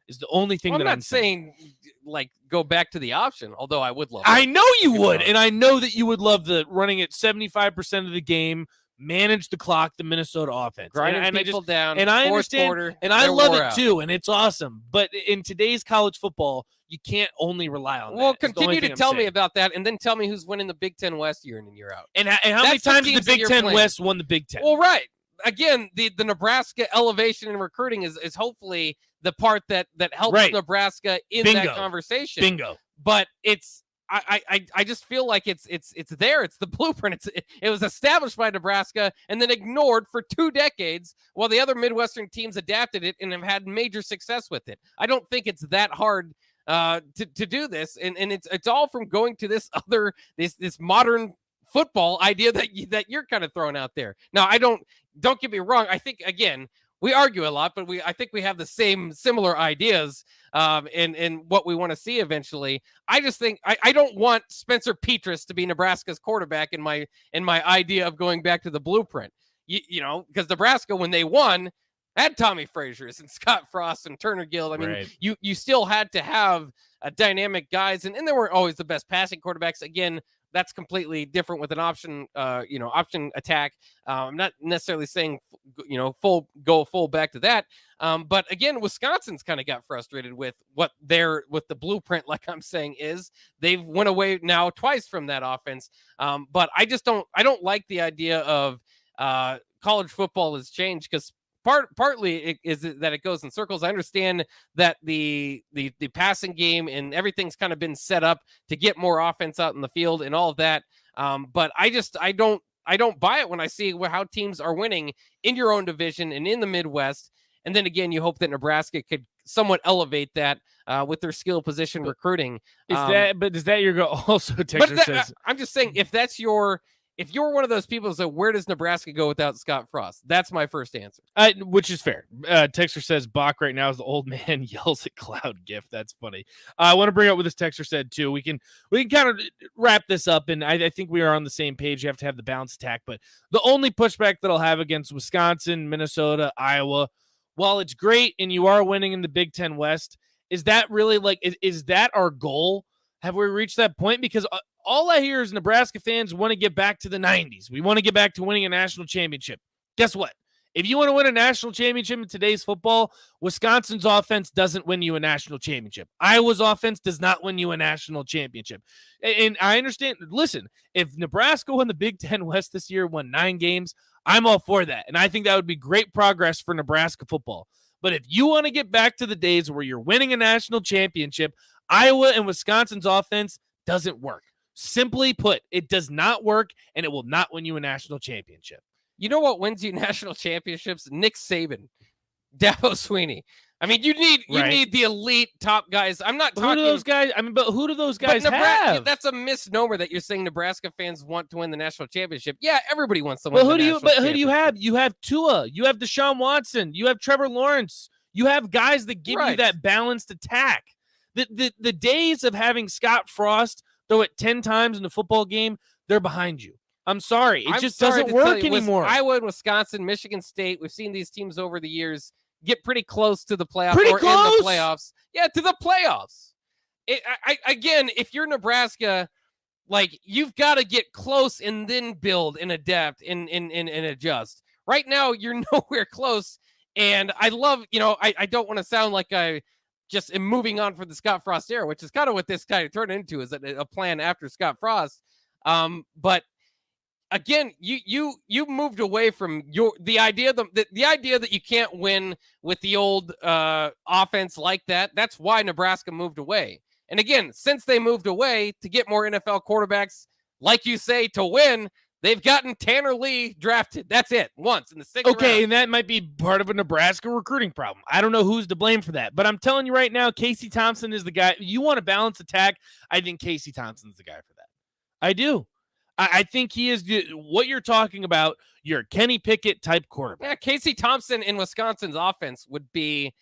is the only thing that I'm not saying like go back to the option, although I would love I know you would, and I know that you would love the running at 75% of the game, manage the clock, the Minnesota offense. Grinding people down, and I understand, quarter, and I love it too, and it's awesome. But in today's college football, you can't only rely on that. Well, continue to tell me about that, and then tell me who's winning the Big Ten West year in and year out. And how many times did the Big Ten West won the Big Ten? Well, right. Again, the Nebraska elevation in recruiting is hopefully the part that helps Nebraska in that conversation. Bingo. But it's I just feel like it's there. It's the blueprint. It was established by Nebraska and then ignored for 2 decades while the other Midwestern teams adapted it and have had major success with it. I don't think it's that hard to do this, and it's all from going to this modern football idea that you're kind of throwing out there. Now, don't get me wrong. I think again, we argue a lot, but I think we have the similar ideas in what we want to see eventually. I just think I don't want Spencer Petras to be Nebraska's quarterback in my idea of going back to the blueprint. You know, because Nebraska, when they won, had Tommy Frazier's and Scott Frost and Turner Guild. I mean, you still had to have dynamic guys, and they weren't always the best passing quarterbacks. Again, that's completely different with an option attack. I'm not necessarily saying, full back to that. But again, Wisconsin's kind of got frustrated with what with the blueprint, like I'm saying, is they've went away now twice from that offense. But I don't like the idea of college football has changed because partly it is that it goes in circles. I understand that the passing game and everything's kind of been set up to get more offense out in the field and all of that. But I don't buy it when I see how teams are winning in your own division and in the Midwest. And then again, you hope that Nebraska could somewhat elevate that with their skill position recruiting. Is that your goal? Also, Texas says, I'm just saying, if you're one of those people that say, where does Nebraska go without Scott Frost? That's my first answer. Which is fair. Texter says Bach right now is the old man yells at Cloud gift. That's funny. I want to bring up what this texter said too. We can kind of wrap this up, and I think we are on the same page. You have to have the balance attack, but the only pushback that I'll have against Wisconsin, Minnesota, Iowa, while it's great and you are winning in the Big Ten West, is that really is that our goal? Have we reached that point? Because all I hear is Nebraska fans want to get back to the 90s. We want to get back to winning a national championship. Guess what? If you want to win a national championship in today's football, Wisconsin's offense doesn't win you a national championship. Iowa's offense does not win you a national championship. And I understand. Listen, if Nebraska won the Big Ten West this year, won 9 games, I'm all for that. And I think that would be great progress for Nebraska football. But if you want to get back to the days where you're winning a national championship, Iowa and Wisconsin's offense doesn't work. Simply put, it does not work, and it will not win you a national championship. You know what wins you national championships? Nick Saban, Dabo Swinney. I mean, you need the elite top guys. I'm not talking. Who do those guys? I mean, but who do those guys have? That's a misnomer that you're saying Nebraska fans want to win the national championship. Yeah, everybody wants to win. But who do you have? You have Tua. You have Deshaun Watson. You have Trevor Lawrence. You have guys that give you that balanced attack. The days of having Scott Frost throw it 10 times in a football game, they're behind you. I'm sorry. It just doesn't work anymore. Iowa and Wisconsin, Michigan State, we've seen these teams over the years get pretty close to the playoffs in the playoffs. Yeah, to the playoffs. Again, if you're Nebraska, you've got to get close and then build and adapt and adjust. Right now, you're nowhere close. And I love, I don't want to sound like I just am moving on for the Scott Frost era, which is kind of what this kind of turned into, is a plan after Scott Frost. But again, you moved away from the idea that you can't win with the old offense like that. That's why Nebraska moved away. And again, since they moved away to get more NFL quarterbacks, like you say, to win, they've gotten Tanner Lee drafted. That's it. Once in the 6th round. Okay, and that might be part of a Nebraska recruiting problem. I don't know who's to blame for that. But I'm telling you right now, Casey Thompson is the guy. You want a balanced attack? I think Casey Thompson's the guy for that. I do. I think he is what you're talking about. You're a Kenny Pickett type quarterback. Yeah, Casey Thompson in Wisconsin's offense would be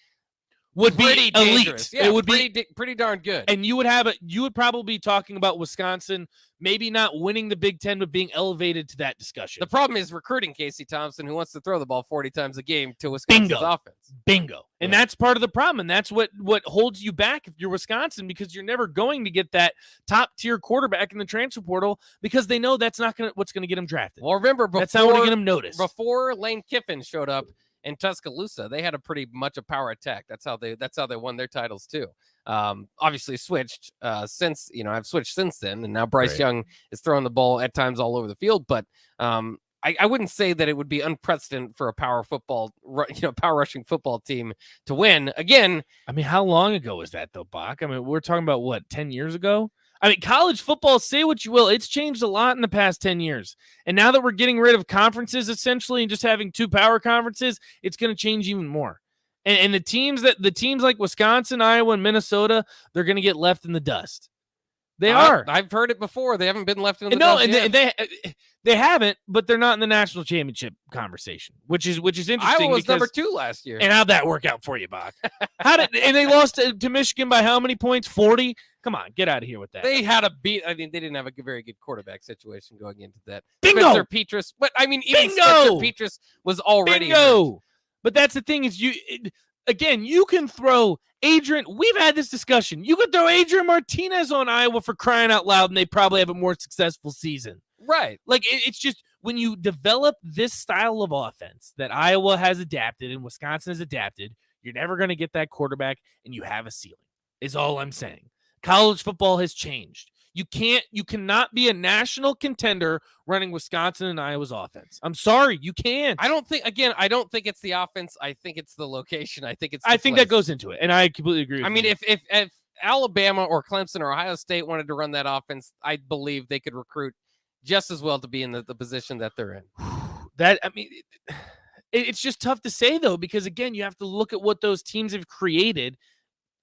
pretty dangerous. elite. Yeah, it would be pretty darn good. And you would probably be talking about Wisconsin maybe not winning the Big Ten, but being elevated to that discussion. The problem is recruiting Casey Thompson, who wants to throw the ball 40 times a game to Wisconsin's offense. Bingo. And that's part of the problem. And that's what holds you back if you're Wisconsin, because you're never going to get that top tier quarterback in the transfer portal, because they know that's not what's going to get him drafted. Well, remember, that's not going to get him noticed. Before Lane Kiffin showed up in Tuscaloosa, they had a pretty much a power attack. That's how they won their titles too. Obviously switched since, I've switched since then, and now Bryce Young is throwing the ball at times all over the field. But I wouldn't say that it would be unprecedented for a power rushing football team to win again. I mean, how long ago was that though, Bach? I mean, we're talking about what, 10 years ago? I mean, college football, say what you will, it's changed a lot in the past 10 years. And now that we're getting rid of conferences essentially and just having 2 power conferences, it's going to change even more. And the teams like Wisconsin, Iowa, and Minnesota, they're going to get left in the dust. They are. I've heard it before. They haven't been left in the dust yet. They haven't, but they're not in the national championship conversation, which is interesting. Iowa was number 2 last year. And how'd that work out for you, Bach? And they lost to Michigan by how many points? 40? Come on, get out of here with that. They had they didn't have a very good quarterback situation going into that. Bingo! Spencer Petras, but I mean, even Spencer Petras was already Bingo! But that's the thing is, you can throw Adrian. We've had this discussion. You could throw Adrian Martinez on Iowa for crying out loud, and they probably have a more successful season. Right. It's just when you develop this style of offense that Iowa has adapted and Wisconsin has adapted, you're never going to get that quarterback, and you have a ceiling, is all I'm saying. College football has changed. You cannot be a national contender running Wisconsin and Iowa's offense. I'm sorry, you can't. I don't think it's the offense. I think it's the location. I think that goes into it, and I completely agree with I mean, if Alabama or Clemson or Ohio State wanted to run that offense, I believe they could recruit just as well to be in the position that they're in. It's just tough to say, though, because, again, you have to look at what those teams have created.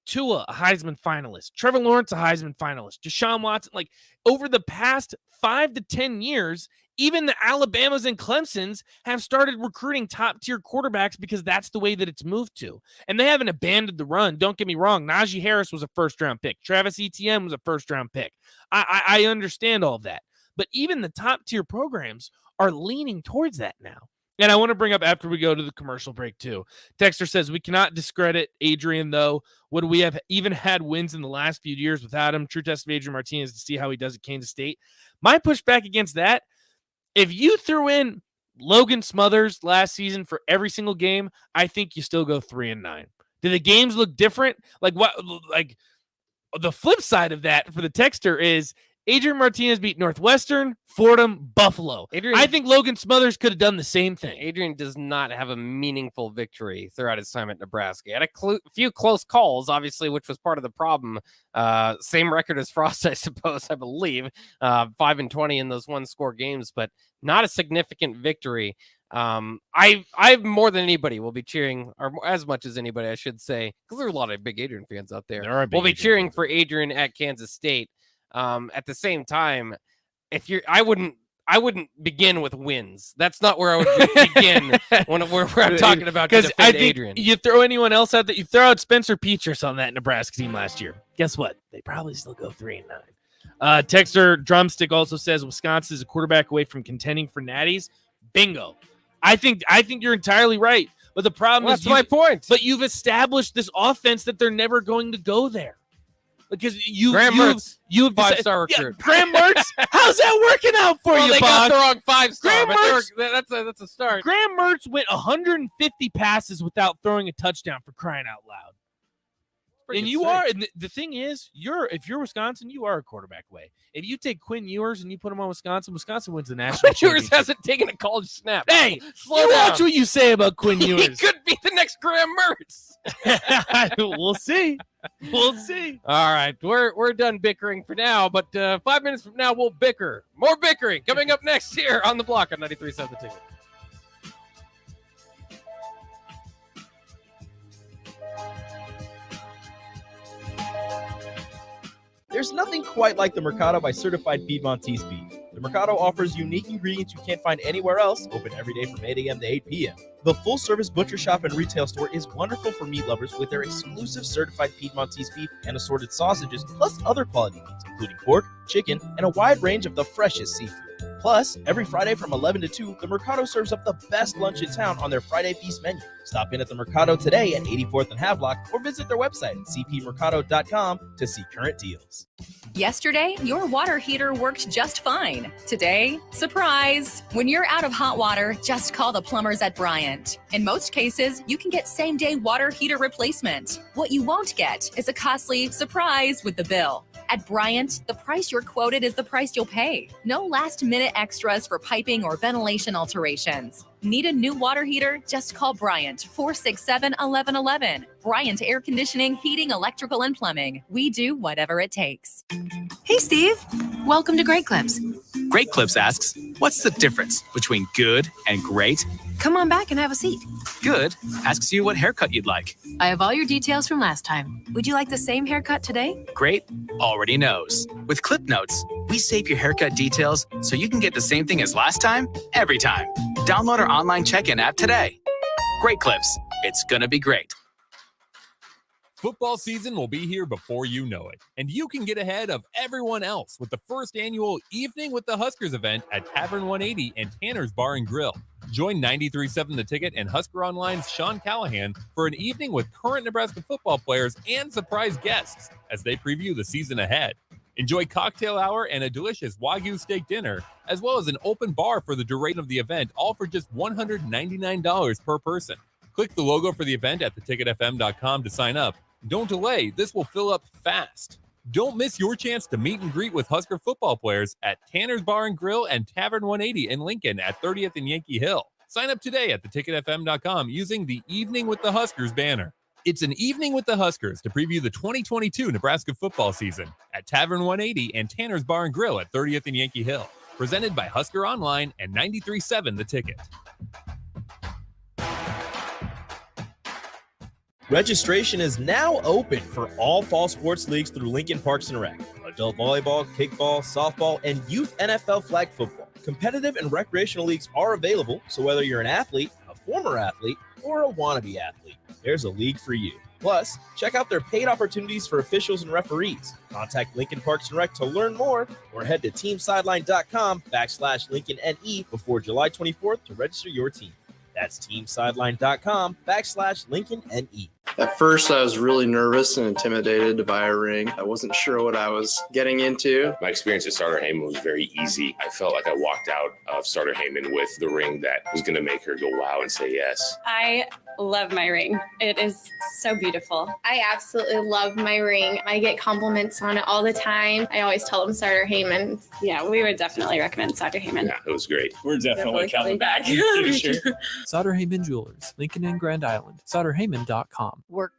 Tua, a Heisman finalist. Trevor Lawrence, a Heisman finalist. Deshaun Watson, like, over the past 5 to 10 years, even the Alabamas and Clemsons have started recruiting top-tier quarterbacks because that's the way that it's moved to. And they haven't abandoned the run. Don't get me wrong. Najee Harris was a first-round pick. Travis Etienne was a first-round pick. I understand all of that. But even the top-tier programs are leaning towards that now. And I want to bring up after we go to the commercial break, too. Texter says, we cannot discredit Adrian, though. Would we have even had wins in the last few years without him? True test of Adrian Martinez to see how he does at Kansas State. My pushback against that, if you threw in Logan Smothers last season for every single game, I think you still go 3-9. Do the games look different? Like what? Like the flip side of that for the texter is Adrian Martinez beat Northwestern, Fordham, Buffalo. I think Logan Smothers could have done the same thing. Adrian does not have a meaningful victory throughout his time at Nebraska. He had a few close calls, obviously, which was part of the problem. Same record as Frost, I suppose, I believe. 5-20 in those one-score games, but not a significant victory. I more than anybody will be cheering, or as much as anybody, I should say, because there are a lot of big Adrian fans out there. We'll be cheering for Adrian at Kansas State. At the same time, I wouldn't begin with wins. That's not where I would begin when I'm talking about to defend Adrian. You throw anyone else out that you throw out Spencer Petras on that Nebraska team last year. Guess what? They probably still go 3-9. Texter Drumstick also says Wisconsin is a quarterback away from contending for natties. Bingo. I think you're entirely right. But the problem is that's my point. But you've established this offense that they're never going to go there. Because Graham Mertz, you 5-star recruit. Graham Mertz, how's that working out for you, They Bob? got the wrong 5-star, but Mertz, that's a start. Graham Mertz went 150 passes without throwing a touchdown, for crying out loud. And you are, and the thing is, if you're Wisconsin, you are a quarterback away. If you take Quinn Ewers and you put him on Wisconsin wins the national championship. Ewers hasn't taken a college snap. Hey, slow down. Watch what you say about Quinn Ewers. He could be the next Graham Mertz. We'll see. We'll see. All right, we're done bickering for now, but 5 minutes from now we'll bicker. More bickering coming up next here on the block on 93.7 The Ticket. There's nothing quite like the Mercado by Certified Piedmontese beef. The Mercado offers unique ingredients you can't find anywhere else, open every day from 8 a.m. to 8 p.m. The full-service butcher shop and retail store is wonderful for meat lovers with their exclusive certified Piedmontese beef and assorted sausages, plus other quality meats, including pork, chicken, and a wide range of the freshest seafood. Plus, every Friday from 11 to 2, the Mercado serves up the best lunch in town on their Friday Feast menu. Stop in at the Mercado today at 84th and Havelock or visit their website at cpmercado.com to see current deals. Yesterday, your water heater worked just fine. Today, surprise! When you're out of hot water, just call the plumbers at Bryant. In most cases, you can get same-day water heater replacement. What you won't get is a costly surprise with the bill. At Bryant, the price you're quoted is the price you'll pay. No last-minute extras for piping or ventilation alterations. Need a new water heater? Just call Bryant, 467-1111. Bryant Air Conditioning, Heating, Electrical, and Plumbing. We do whatever it takes. Hey, Steve. Welcome to Great Clips. Great Clips asks, what's the difference between good and great? Come on back and have a seat. Good asks you what haircut you'd like. I have all your details from last time. Would you like the same haircut today? Great already knows. With Clip Notes, we save your haircut details so you can get the same thing as last time, every time. Download our online check-in app today. Great Clips. It's gonna be great. Football season will be here before you know it, and you can get ahead of everyone else with the first annual Evening with the Huskers event at Tavern 180 and Tanner's Bar and Grill. Join 93.7 The Ticket and Husker Online's Sean Callahan for an evening with current Nebraska football players and surprise guests as they preview the season ahead. Enjoy cocktail hour and a delicious Wagyu steak dinner, as well as an open bar for the duration of the event, all for just $199 per person. Click the logo for the event at theticketfm.com to sign up. Don't delay, this will fill up fast. Don't miss your chance to meet and greet with Husker football players at Tanner's Bar and Grill and Tavern 180 in Lincoln at 30th and Yankee Hill. Sign up today at theticketfm.com using the Evening with the Huskers banner. It's an evening with the Huskers to preview the 2022 Nebraska football season at Tavern 180 and Tanner's Bar and Grill at 30th and Yankee Hill. Presented by Husker Online and 93.7 The Ticket. Registration is now open for all fall sports leagues through Lincoln Parks and Rec. Adult volleyball, kickball, softball, and youth NFL flag football. Competitive and recreational leagues are available, so whether you're an athlete, a former athlete, or a wannabe athlete, there's a league for you. Plus, check out their paid opportunities for officials and referees. Contact Lincoln Parks and Rec to learn more, or head to teamsideline.com/LincolnNE before July 24th to register your team. That's teamsideline.com/LincolnNE. At first, I was really nervous and intimidated to buy a ring. I wasn't sure what I was getting into. My experience at Starter Heyman was very easy. I felt like I walked out of Starter Heyman with the ring that was going to make her go wow and say yes. I love my ring. It is so beautiful. I absolutely love my ring. I get compliments on it all the time. I always tell them Starter Heyman. Yeah, we would definitely recommend Starter Heyman. Yeah, it was great. We're definitely coming back in the future. Sutter Heyman Jewelers, Lincoln and Grand Island. SutterHeyman.com. Work,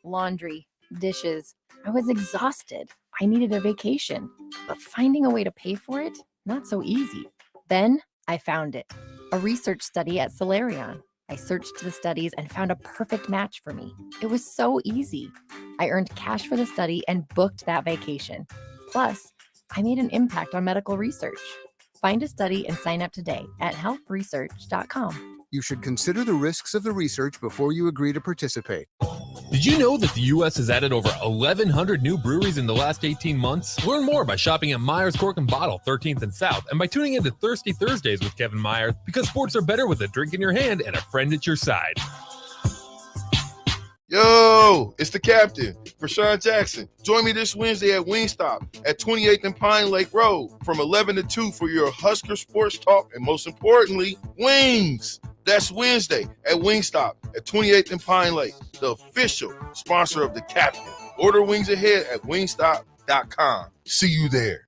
laundry, dishes. I was exhausted. I needed a vacation, but finding a way to pay for it, not so easy. Then I found it, a research study at Solarion. I searched the studies and found a perfect match for me. It was so easy. I earned cash for the study and booked that vacation. Plus, I made an impact on medical research. Find a study and sign up today at healthresearch.com. You should consider the risks of the research before you agree to participate. Did you know that the U.S. has added over 1,100 new breweries in the last 18 months? Learn more by shopping at Myers Cork and Bottle, 13th and South, and by tuning into Thirsty Thursdays with Kevin Myers, because sports are better with a drink in your hand and a friend at your side. Yo, it's the captain, Rashawn Jackson. Join me this Wednesday at Wingstop at 28th and Pine Lake Road from 11 to 2 for your Husker sports talk and, most importantly, wings. That's Wednesday at Wingstop at 28th and Pine Lake, the official sponsor of the captain. Order wings ahead at wingstop.com. See you there.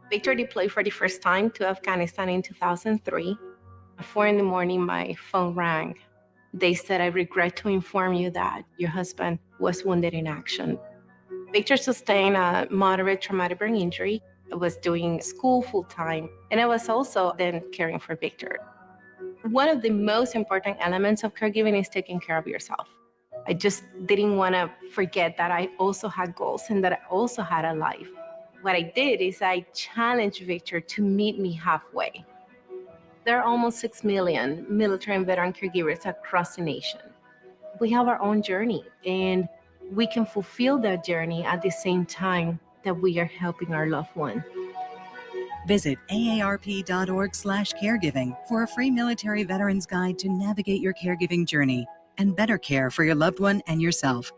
Victor deployed for the first time to Afghanistan in 2003. At 4 a.m, my phone rang. They said, "I regret to inform you that your husband was wounded in action." Victor sustained a moderate traumatic brain injury. I was doing school full-time, and I was also then caring for Victor. One of the most important elements of caregiving is taking care of yourself. I just didn't want to forget that I also had goals and that I also had a life. What I did is I challenged Victor to meet me halfway. There are almost 6 million military and veteran caregivers across the nation. We have our own journey, and we can fulfill that journey at the same time that we are helping our loved one. Visit aarp.org/caregiving for a free military veterans guide to navigate your caregiving journey and better care for your loved one and yourself.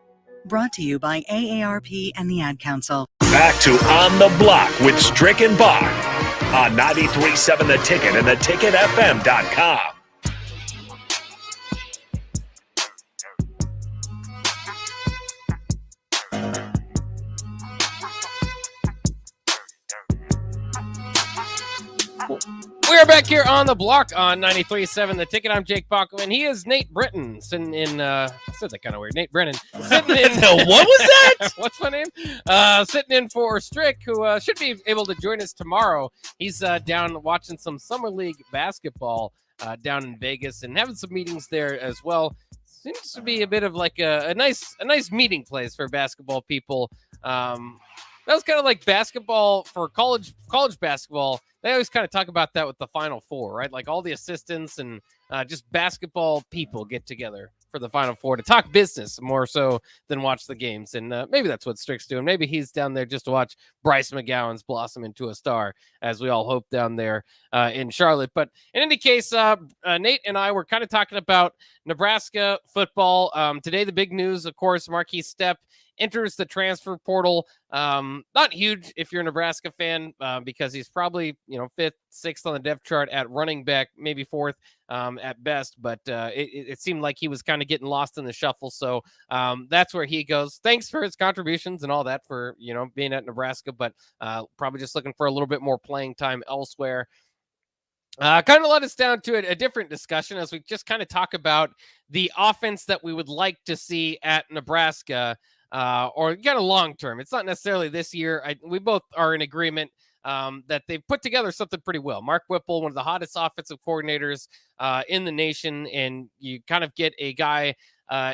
Brought to you by AARP and the Ad Council. Back to On the Block with Strick and Bach on 93.7 The Ticket and theticketfm.com. We're back here on the block on 93.7 The Ticket. I'm Jake Baco, and he is Nate Britton, sitting in, I said that kind of weird, Nate Brennan. Sitting in, what was that? What's my name? Sitting in for Strick, who should be able to join us tomorrow. He's down watching some Summer League basketball down in Vegas and having some meetings there as well. Seems to be a bit of like a nice meeting place for basketball people. That was kind of like basketball for college basketball. They always kind of talk about that with the Final Four, right? Like all the assistants and just basketball people get together for the Final Four to talk business more so than watch the games. And maybe that's what Strick's doing. Maybe he's down there just to watch Bryce McGowan's blossom into a star, as we all hope down there in Charlotte. But in any case, Nate and I were kind of talking about Nebraska football. Today, the big news, of course, Markese Stepp enters the transfer portal. Not huge if you're a Nebraska fan, because he's probably, 5th, 6th on the depth chart at running back, maybe 4th at best. But it seemed like he was kind of getting lost in the shuffle. So that's where he goes. Thanks for his contributions and all that for, being at Nebraska, but probably just looking for a little bit more playing time elsewhere. Kind of led us down to a different discussion as we just kind of talk about the offense that we would like to see at Nebraska, or kind of long term. It's not necessarily this year. We both are in agreement that they've put together something pretty well. Mark Whipple, one of the hottest offensive coordinators in the nation, and you kind of get a guy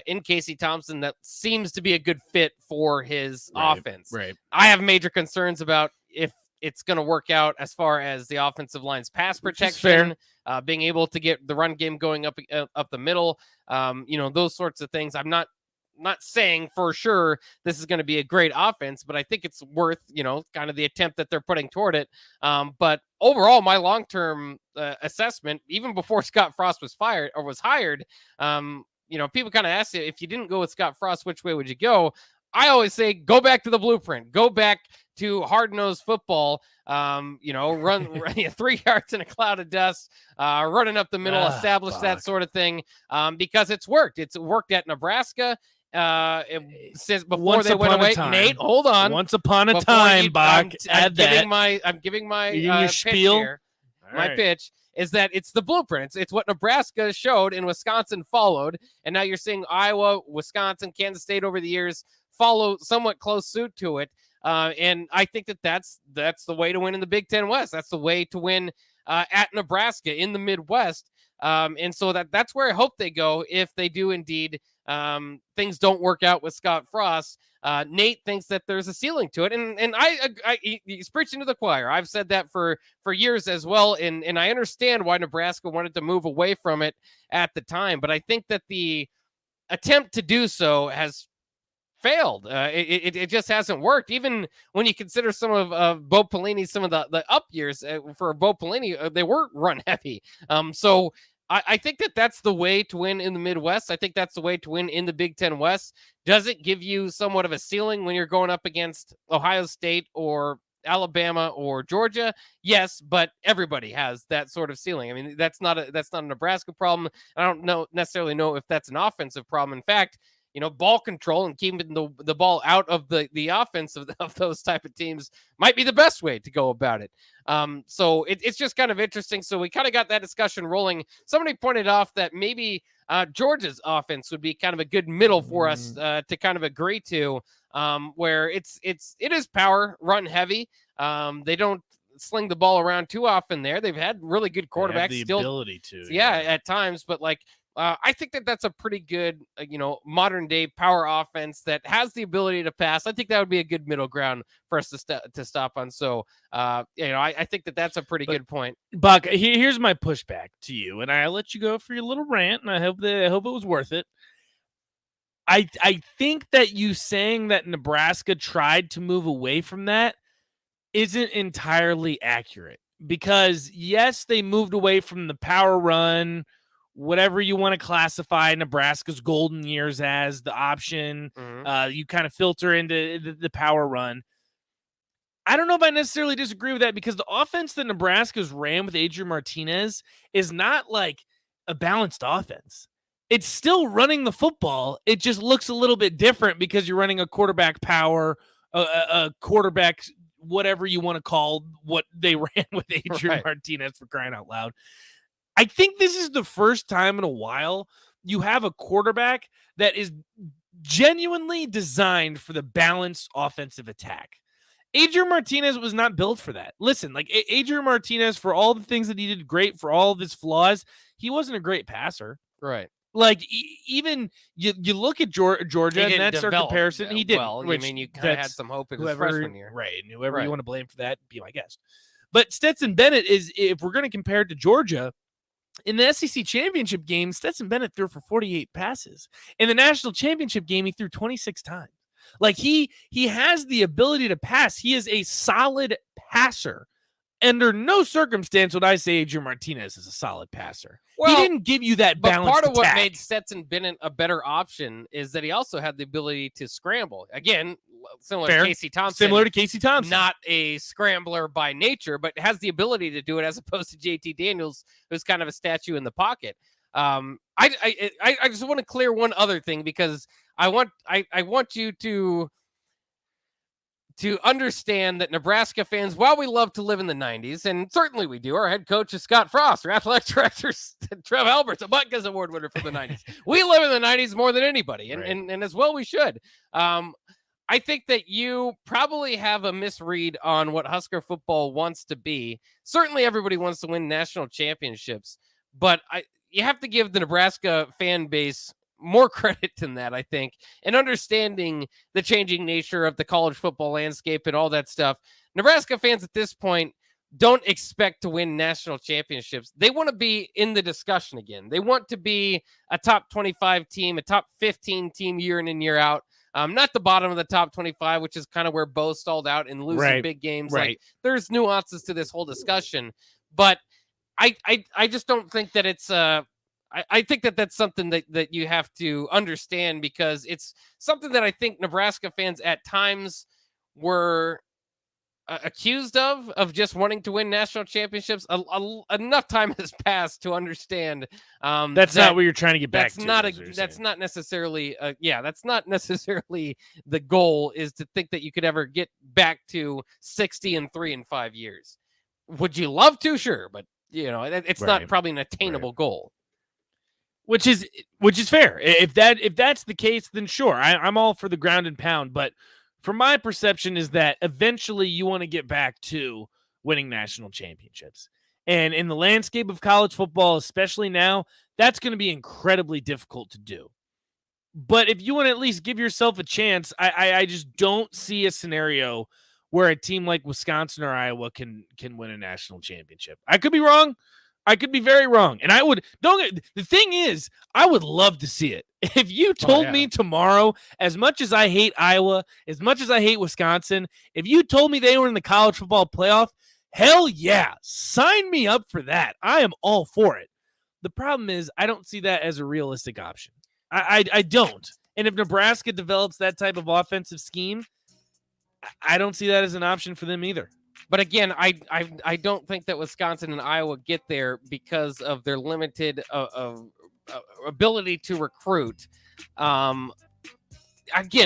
in Casey Thompson that seems to be a good fit for his offense. Right. I have major concerns about if it's going to work out as far as the offensive line's pass protection, being able to get the run game going up the middle, those sorts of things. I'm not saying for sure this is going to be a great offense, but I think it's worth, kind of the attempt that they're putting toward it. But overall, my long-term assessment, even before Scott Frost was hired, people kind of ask you, if you didn't go with Scott Frost, which way would you go? I always say, go back to the blueprint, go back to hard-nosed football, run 3 yards in a cloud of dust, running up the middle, establish that sort of thing, because it's worked. It's worked at Nebraska. Since before they went away. Nate, hold on. Once upon a time, Bach. I'm giving my spiel here. My pitch is that it's the blueprint. It's what Nebraska showed and Wisconsin followed. And now you're seeing Iowa, Wisconsin, Kansas State over the years follow somewhat close suit to it. And I think that's the way to win in the Big Ten West. That's the way to win at Nebraska in the Midwest. And so that's where I hope they go if they do indeed things don't work out with Scott Frost. Nate thinks that there's a ceiling to it, and he's preaching to the choir. I've said that for years as well, and I understand why Nebraska wanted to move away from it at the time, but I think that the attempt to do so has failed. It just hasn't worked. Even when you consider some of Bo Pelini, some of the up years for Bo Pelini, they were run heavy. So I think that's the way to win in the Midwest. I think that's the way to win in the Big Ten West. Does it give you somewhat of a ceiling when you're going up against Ohio State or Alabama or Georgia? Yes, but everybody has that sort of ceiling. I mean, that's not a Nebraska problem. I don't necessarily know if that's an offensive problem. In fact, ball control and keeping the ball out of the offense of those type of teams might be the best way to go about it. So it's just kind of interesting. So we kind of got that discussion rolling. Somebody pointed off that maybe Georgia's offense would be kind of a good middle for us to kind of agree to, where it is power run heavy. They don't sling the ball around too often there. They've had really good quarterbacks. They have the ability to. Yeah, at times, but I think that's a pretty good, modern day power offense that has the ability to pass. I think that would be a good middle ground for us to stop on. So, I think that's a pretty good point. Buck, here's my pushback to you, and I let you go for your little rant, and I hope it was worth it. I think that you saying that Nebraska tried to move away from that isn't entirely accurate, because yes, they moved away from the power run, whatever you want to classify Nebraska's golden years as, the option. You kind of filter into the power run. I don't know if I necessarily disagree with that, because the offense that Nebraska's ran with Adrian Martinez is not like a balanced offense. It's still running the football. It just looks a little bit different because you're running a quarterback power, a quarterback, whatever you want to call what they ran with Adrian Martinez, for crying out loud. I think this is the first time in a while you have a quarterback that is genuinely designed for the balanced offensive attack. Adrian Martinez was not built for that. Listen, Adrian Martinez, for all the things that he did great, for all of his flaws, he wasn't a great passer. Right. Even you look at Georgia, and that's our comparison. He didn't. Well, you kind of had some hope in his freshman year. Right. And whoever you want to blame for that, be my guest. But Stetson Bennett is, if we're going to compare it to Georgia, in the SEC championship game, Stetson Bennett threw for 48 passes. In the national championship game, he threw 26 times. He has the ability to pass. He is a solid passer. Under no circumstance would I say Adrian Martinez is a solid passer. Well, he didn't give you that balance. But part of what made Stetson Bennett a better option is that he also had the ability to scramble. Again, similar to Casey Thompson. Not a scrambler by nature, but has the ability to do it, as opposed to JT Daniels, who's kind of a statue in the pocket. I just want to clear one other thing, because I want you to understand that Nebraska fans, while we love to live in the 90s, and certainly we do, our head coach is Scott Frost, our athletic director Trev Albert's a Butkus Award winner for the 90s. We live in the 90s more than anybody, and as well we should. I think that you probably have a misread on what Husker football wants to be. Certainly everybody wants to win national championships, but you have to give the Nebraska fan base more credit than that, I think, and understanding the changing nature of the college football landscape and all that stuff. Nebraska fans at this point don't expect to win national championships. They want to be in the discussion again. They want to be a top 25 team, a top 15 team year in and year out. Not the bottom of the top 25, which is kind of where Bo stalled out and losing big games. Right. Like, there's nuances to this whole discussion, but I just don't think that it's I think that that's something that you have to understand, because it's something that I think Nebraska fans at times were accused of just wanting to win national championships. Enough time has passed to understand that's not what you're trying to get back to. That's not necessarily that's not necessarily the goal, is to think that you could ever get back to 60-3 in 5 years. Would you love to? Sure, but it's not probably an attainable goal. Which is fair. If that's the case, then sure, I'm all for the ground and pound. But from my perception is that eventually you want to get back to winning national championships. And in the landscape of college football, especially now, that's going to be incredibly difficult to do. But if you want to at least give yourself a chance, I just don't see a scenario where a team like Wisconsin or Iowa can win a national championship. I could be wrong. I could be very wrong. And the thing is, I would love to see it. If you told me tomorrow, as much as I hate Iowa, as much as I hate Wisconsin, if you told me they were in the college football playoff, hell yeah, sign me up for that. I am all for it. The problem is, I don't see that as a realistic option. I don't. And if Nebraska develops that type of offensive scheme, I don't see that as an option for them either. But again, I don't think that Wisconsin and Iowa get there because of their limited ability to recruit. Again,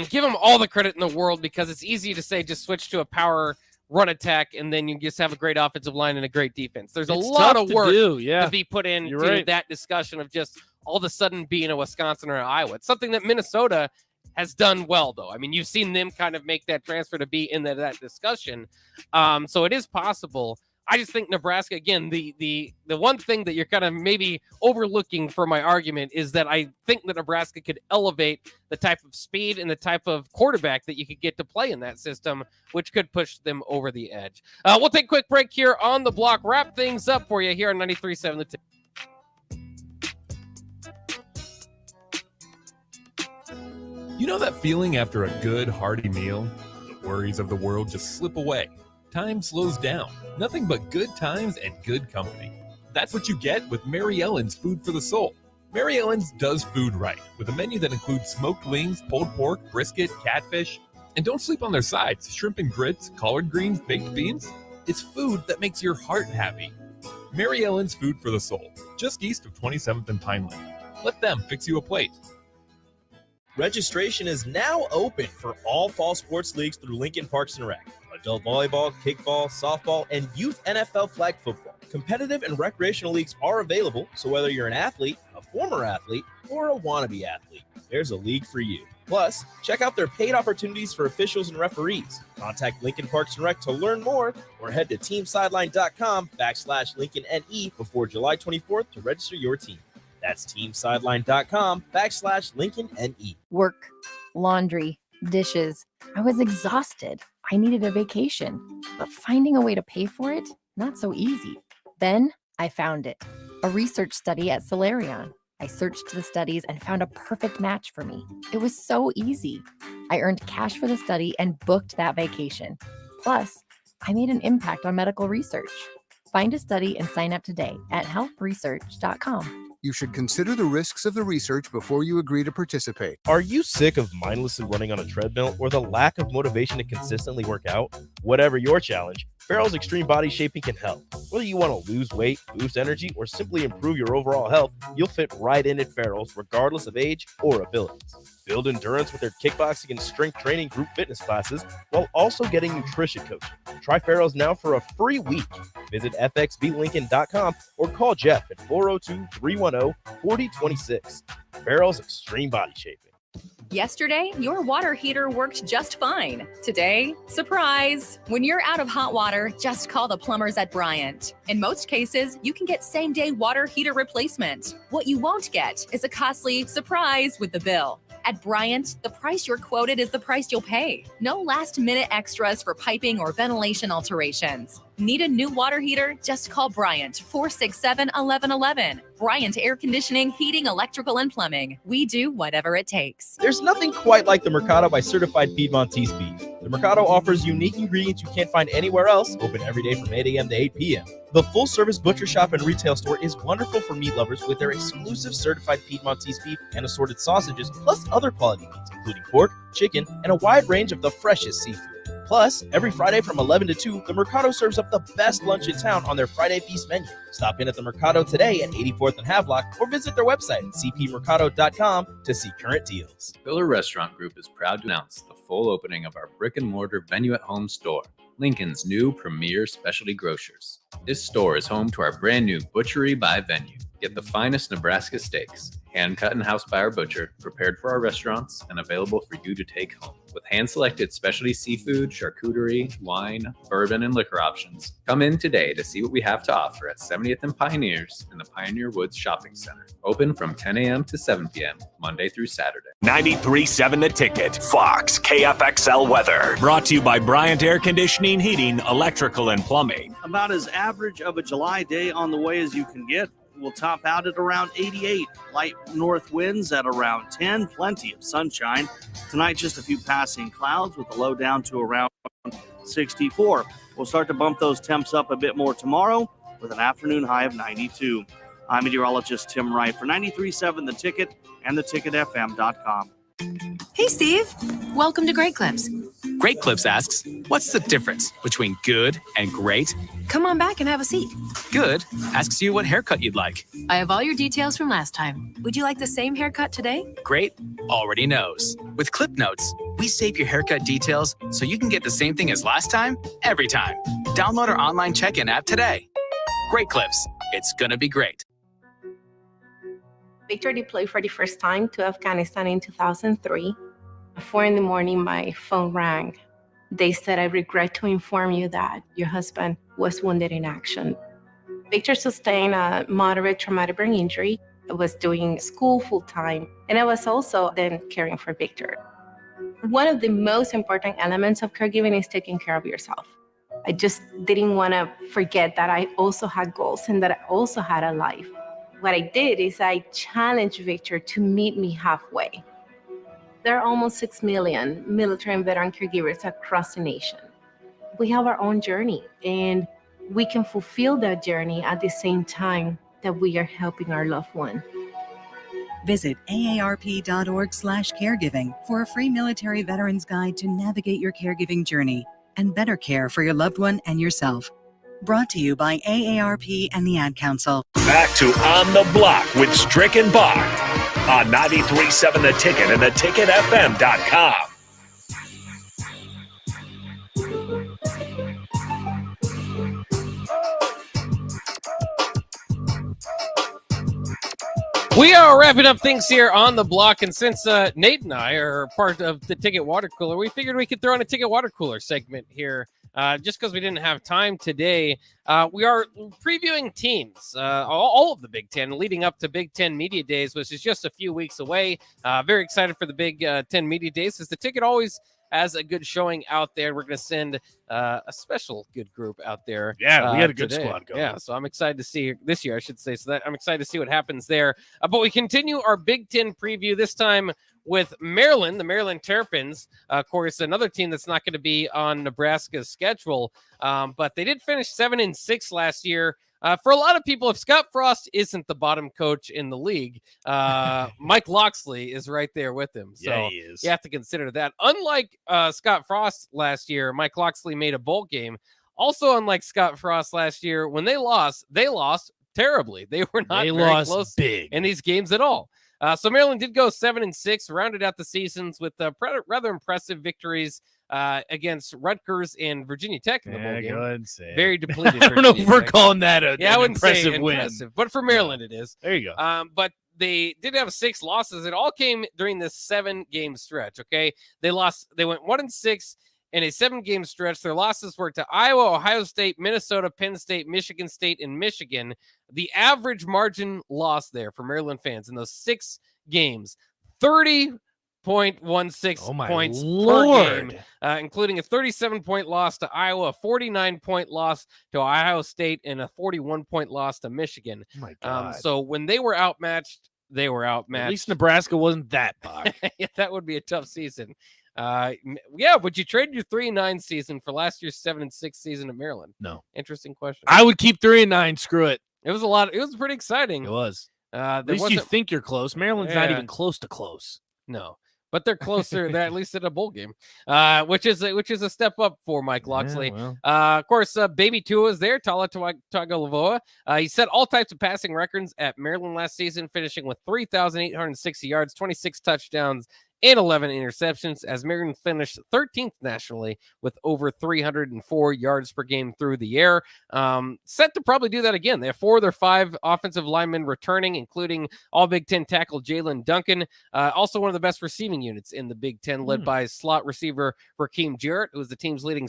give them all the credit in the world, because it's easy to say just switch to a power run attack and then you just have a great offensive line and a great defense. There's a lot of work to be put into that discussion of just all of a sudden being a Wisconsin or an Iowa. It's something that Minnesota has done well, though. I mean, you've seen them kind of make that transfer to be in that discussion. So it is possible. I just think Nebraska, again, the one thing that you're kind of maybe overlooking for my argument is that I think that Nebraska could elevate the type of speed and the type of quarterback that you could get to play in that system, which could push them over the edge. We'll take a quick break here on The Block. Wrap things up for you here on 93.7 The Ticket. You know that feeling after a good, hearty meal? The worries of the world just slip away. Time slows down. Nothing but good times and good company. That's what you get with Mary Ellen's Food for the Soul. Mary Ellen's does food right, with a menu that includes smoked wings, pulled pork, brisket, catfish. And don't sleep on their sides, shrimp and grits, collard greens, baked beans. It's food that makes your heart happy. Mary Ellen's Food for the Soul, just east of 27th and Pineland. Let them fix you a plate. Registration is now open for all fall sports leagues through Lincoln Parks and Rec. Adult volleyball, kickball, softball, and youth NFL flag football. Competitive and recreational leagues are available, so whether you're an athlete, a former athlete, or a wannabe athlete, there's a league for you. Plus, check out their paid opportunities for officials and referees. Contact Lincoln Parks and Rec to learn more, or head to teamsideline.com/LincolnNE before July 24th to register your team. That's teamsideline.com/LincolnNE. Work, laundry, dishes. I was exhausted. I needed a vacation, but finding a way to pay for it, not so easy. Then I found it. A research study at Solarion. I searched the studies and found a perfect match for me. It was so easy. I earned cash for the study and booked that vacation. Plus, I made an impact on medical research. Find a study and sign up today at healthresearch.com. You should consider the risks of the research before you agree to participate. Are you sick of mindlessly running on a treadmill or the lack of motivation to consistently work out? Whatever your challenge, Farrell's Extreme Body Shaping can help. Whether you want to lose weight, boost energy, or simply improve your overall health, you'll fit right in at Farrell's regardless of age or abilities. Build endurance with their kickboxing and strength training group fitness classes while also getting nutrition coaching. Try Farrell's now for a free week. Visit fxblincoln.com or call Jeff at 402-310-4026. Farrell's Extreme Body Shaping. Yesterday, your water heater worked just fine. Today, surprise! When you're out of hot water, just call the plumbers at Bryant. In most cases, you can get same-day water heater replacement. What you won't get is a costly surprise with the bill. At Bryant, the price you're quoted is the price you'll pay. No last-minute extras for piping or ventilation alterations. Need a new water heater? Just call Bryant, 467-1111. Bryant Air Conditioning, Heating, Electrical, and Plumbing. We do whatever it takes. There's nothing quite like the Mercado by Certified Piedmontese beef. The Mercado offers unique ingredients you can't find anywhere else, open every day from 8 a.m. to 8 p.m. The full-service butcher shop and retail store is wonderful for meat lovers with their exclusive certified Piedmontese beef and assorted sausages, plus other quality meats, including pork, chicken, and a wide range of the freshest seafood. Plus, every Friday from 11 to 2, the Mercado serves up the best lunch in town on their Friday Feast menu. Stop in at the Mercado today at 84th and Havelock or visit their website at cpmercado.com to see current deals. Pillar Restaurant Group is proud to announce the full opening of our brick-and-mortar venue-at-home store, Lincoln's new premier specialty grocers. This store is home to our brand new Butchery by Venue. Get the finest Nebraska steaks, hand-cut in-house by our butcher, prepared for our restaurants, and available for you to take home. With hand-selected specialty seafood, charcuterie, wine, bourbon, and liquor options. Come in today to see what we have to offer at 70th and Pioneers in the Pioneer Woods Shopping Center. Open from 10 a.m. to 7 p.m., Monday through Saturday. 93.7 The Ticket, Fox, KFXL weather. Brought to you by Bryant Air Conditioning, Heating, Electrical, and Plumbing. About as average of a July day on the way as you can get. Will top out at around 88. Light north winds at around 10. Plenty of sunshine. Tonight, just a few passing clouds with a low down to around 64. We'll start to bump those temps up a bit more tomorrow with an afternoon high of 92. I'm meteorologist Tim Wright for 93.7 The Ticket and theticketfm.com. Hey, Steve. Welcome to Great Clips. Great Clips asks, what's the difference between good and great? Come on back and have a seat. Good asks you what haircut you'd like. I have all your details from last time. Would you like the same haircut today? Great already knows. With Clip Notes, we save your haircut details so you can get the same thing as last time, every time. Download our online check-in app today. Great Clips. It's gonna be great. Victor deployed for the first time to Afghanistan in 2003. At 4 a.m, my phone rang. They said, I regret to inform you that your husband was wounded in action. Victor sustained a moderate traumatic brain injury. I was doing school full-time, and I was also then caring for Victor. One of the most important elements of caregiving is taking care of yourself. I just didn't want to forget that I also had goals and that I also had a life. What I did is I challenged Victor to meet me halfway. There are almost 6 million military and veteran caregivers across the nation. We have our own journey, and we can fulfill that journey at the same time that we are helping our loved one. Visit aarp.org/caregiving for a free military veterans guide to navigate your caregiving journey and better care for your loved one and yourself. Brought to you by AARP and the Ad Council. Back to On the Block with Strick and Bach on 93.7 The Ticket and theticketfm.com. We are wrapping up things here on the block, and since Nate and I are part of the Ticket Water Cooler, we figured we could throw in a Ticket Water Cooler segment here. Just because we didn't have time today, we are previewing teams, all of the Big Ten, leading up to Big Ten Media Days, which is just a few weeks away. Very excited for the Big Ten Media Days, as the Ticket always has a good showing out there. We're going to send a special good group out there. Yeah, we had a good today. squad going. Yeah, so I'm excited to see this year, I should say. So that I'm excited to see what happens there. But we continue our Big Ten preview, this time with Maryland, the Maryland Terrapins. Of course, another team that's not going to be on Nebraska's schedule. But they did finish 7-6 last year. For a lot of people, if Scott Frost isn't the bottom coach in the league, Mike Locksley is right there with him. So yeah, he is. You have to consider that. Unlike Scott Frost last year, Mike Locksley made a bowl game. Also, unlike Scott Frost last year, when they lost terribly. They were not very close big in these games at all. So Maryland did go 7-6, rounded out the seasons with rather impressive victories against Rutgers and Virginia Tech in the bowl game. Go ahead and say very depleted. I don't know if we're calling that an I wouldn't impressive say win. impressive, but for Maryland it is. There you go. But they did have 6 losses. It all came during this 7-game stretch. Okay, they went 1-6 in a 7-game stretch. Their losses were to Iowa, Ohio State, Minnesota, Penn State, Michigan State, and Michigan. The average margin loss there for Maryland fans in those 6 games, 30.16 points per game, including a 37-point loss to Iowa, a 49-point loss to Ohio State, and a 41-point loss to Michigan. Oh my God. So when they were outmatched, they were outmatched. At least Nebraska wasn't that bad. Yeah, that would be a tough season. Yeah, would you trade your 3-9 season for last year's 7-6 season at Maryland? No. Interesting question. I would keep 3-9. Screw it. It was a lot. It was pretty exciting. It was. At least you think you're close. Maryland's not even close to close. No, but they're closer. They're at least at a bowl game, which is a step up for Mike Locksley. Yeah, well. Of course, Baby Tua is there. Tala Tagovailoa. He set all types of passing records at Maryland last season, finishing with 3,860 yards, 26 touchdowns, and 11 interceptions, as Maryland finished 13th nationally with over 304 yards per game through the air. Set to probably do that again. They have 4 of their 5 offensive linemen returning, including all Big Ten tackle Jalen Duncan, also one of the best receiving units in the Big Ten, led by slot receiver Rakeem Jarrett, who was the team's leading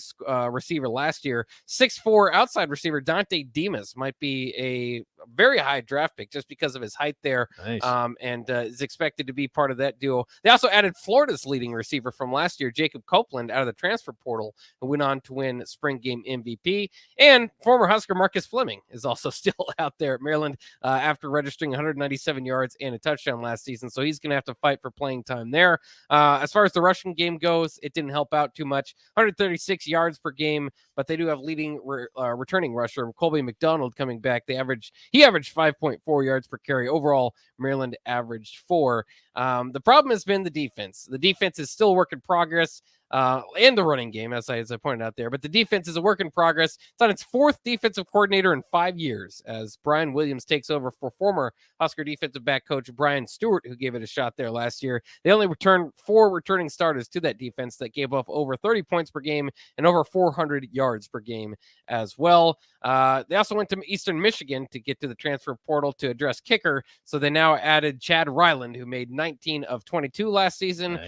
receiver last year. 6'4" outside receiver Dante Demas might be a very high draft pick just because of his height there. Nice. And is expected to be part of that duo. They also added Florida's leading receiver from last year, Jacob Copeland, out of the transfer portal, who went on to win spring game MVP. And former Husker Marcus Fleming is also still out there at Maryland after registering 197 yards and a touchdown last season. So he's going to have to fight for playing time there. As far as the rushing game goes, it didn't help out too much. 136 yards per game, but they do have leading returning rusher Colby McDonald coming back. He averaged 5.4 yards per carry. Overall, Maryland averaged 4. The problem has been the defense. The defense is still a work in progress, and the running game, as I pointed out there. But the defense is a work in progress. It's on its 4th defensive coordinator in 5 years, as Brian Williams takes over for former Husker defensive back coach Brian Stewart, who gave it a shot there last year. They only returned 4 returning starters to that defense that gave up over 30 points per game and over 400 yards per game as well. They also went to Eastern Michigan to get to the transfer portal to address kicker. So they now added Chad Ryland, who made 19 of 22 last season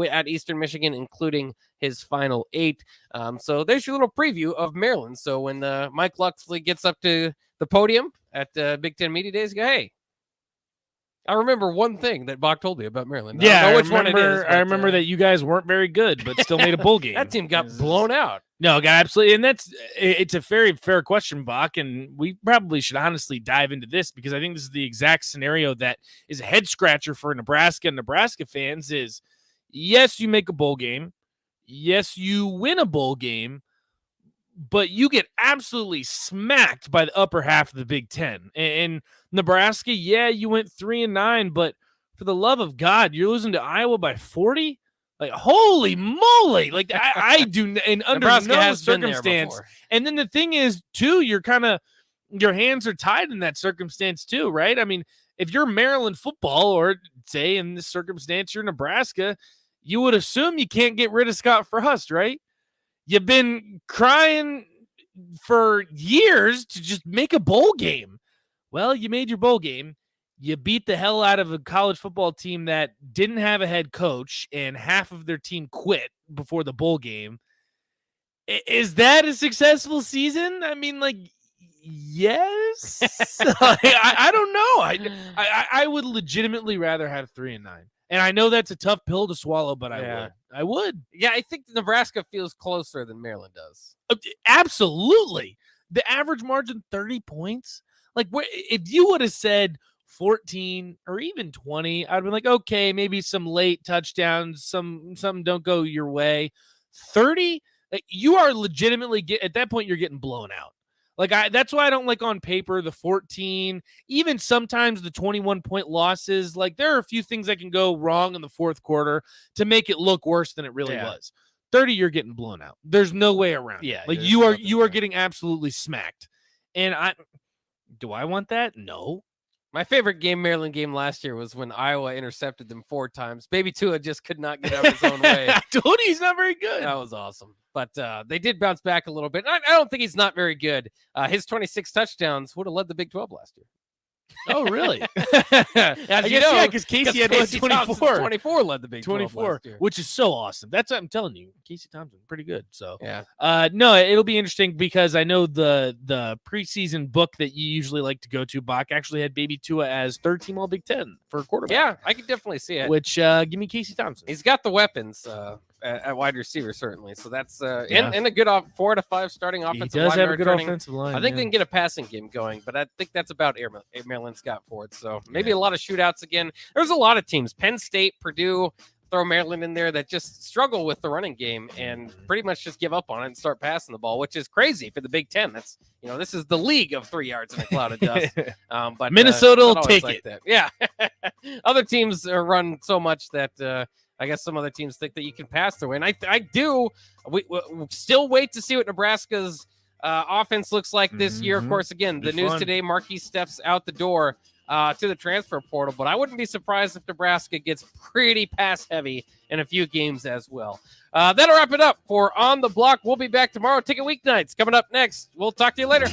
at Eastern Michigan, including his final 8. So there's your little preview of Maryland. So when Mike Locksley gets up to the podium at Big Ten Media Days, go, hey, I remember one thing that Bach told me about Maryland. Yeah, I don't know which one it is. I remember that you guys weren't very good, but still made a bowl game. That team got blown out. No, absolutely. And it's a very fair question, Bach. And we probably should honestly dive into this because I think this is the exact scenario that is a head scratcher for Nebraska and Nebraska fans is, yes, you make a bowl game. Yes, you win a bowl game, but you get absolutely smacked by the upper half of the Big Ten. And Nebraska, yeah, you went 3-9, but for the love of God, you're losing to Iowa by 40? Like, holy moly. Like, I do, and under no circumstance. And then the thing is, too, your hands are tied in that circumstance, too, right? I mean, if you're Maryland football, or say in this circumstance, you're Nebraska, you would assume you can't get rid of Scott Frost, right? You've been crying for years to just make a bowl game. Well, you made your bowl game. You beat the hell out of a college football team that didn't have a head coach and half of their team quit before the bowl game. Is that a successful season? I mean, like, yes. I don't know. I would legitimately rather have 3-9. And I know that's a tough pill to swallow, but I would. Yeah, I think Nebraska feels closer than Maryland does. Absolutely. The average margin, 30 points. Like, if you would have said 14 or even 20, I'd be like, okay, maybe some late touchdowns, some don't go your way. 30, you are legitimately at that point, you're getting blown out. Like, that's why I don't like on paper the 14, even sometimes the 21-point losses. Like, there are a few things that can go wrong in the fourth quarter to make it look worse than it really was. 30, you're getting blown out. There's no way around. Yeah, like you are getting absolutely smacked. And do I want that? No. My favorite Maryland game last year was when Iowa intercepted them 4 times. Baby Tua just could not get out of his own way. I told you he's not very good. That was awesome. But they did bounce back a little bit. I don't think he's not very good. His 26 touchdowns would have led the Big 12 last year. Oh, really? As you know, because Casey had Casey 24. Thompson, 24 led the Big 12 24, last year. which is so awesome. That's what I'm telling you. Casey Thompson, pretty good. So, yeah. No, it'll be interesting because I know the preseason book that you usually like to go to, Bach, actually had Baby Tua as third team All Big Ten for a quarterback. Yeah, I can definitely see it. Which, give me Casey Thompson. He's got the weapons at wide receiver, certainly. So that's and a good 4 to 5 starting offensive line. He does have a good returning. offensive line. I think they can get a passing game going, but I think that's about Maryland's got for it. So maybe a lot of shootouts again. There's a lot of teams, Penn State, Purdue, throw Maryland in there, that just struggle with the running game and pretty much just give up on it and start passing the ball, which is crazy for the Big Ten. That's, this is the league of 3 yards in a cloud of dust. But Minnesota will take like it. That. Yeah. Other teams run so much that I guess some other teams think that you can pass through. And I do. We still wait to see what Nebraska's offense looks like this year. Of course, again, the news today, Markese Stepp's out the door to the transfer portal, but I wouldn't be surprised if Nebraska gets pretty pass heavy in a few games as well. That'll wrap it up for On the Block. We'll be back tomorrow. Ticket Weeknights coming up next. We'll talk to you later.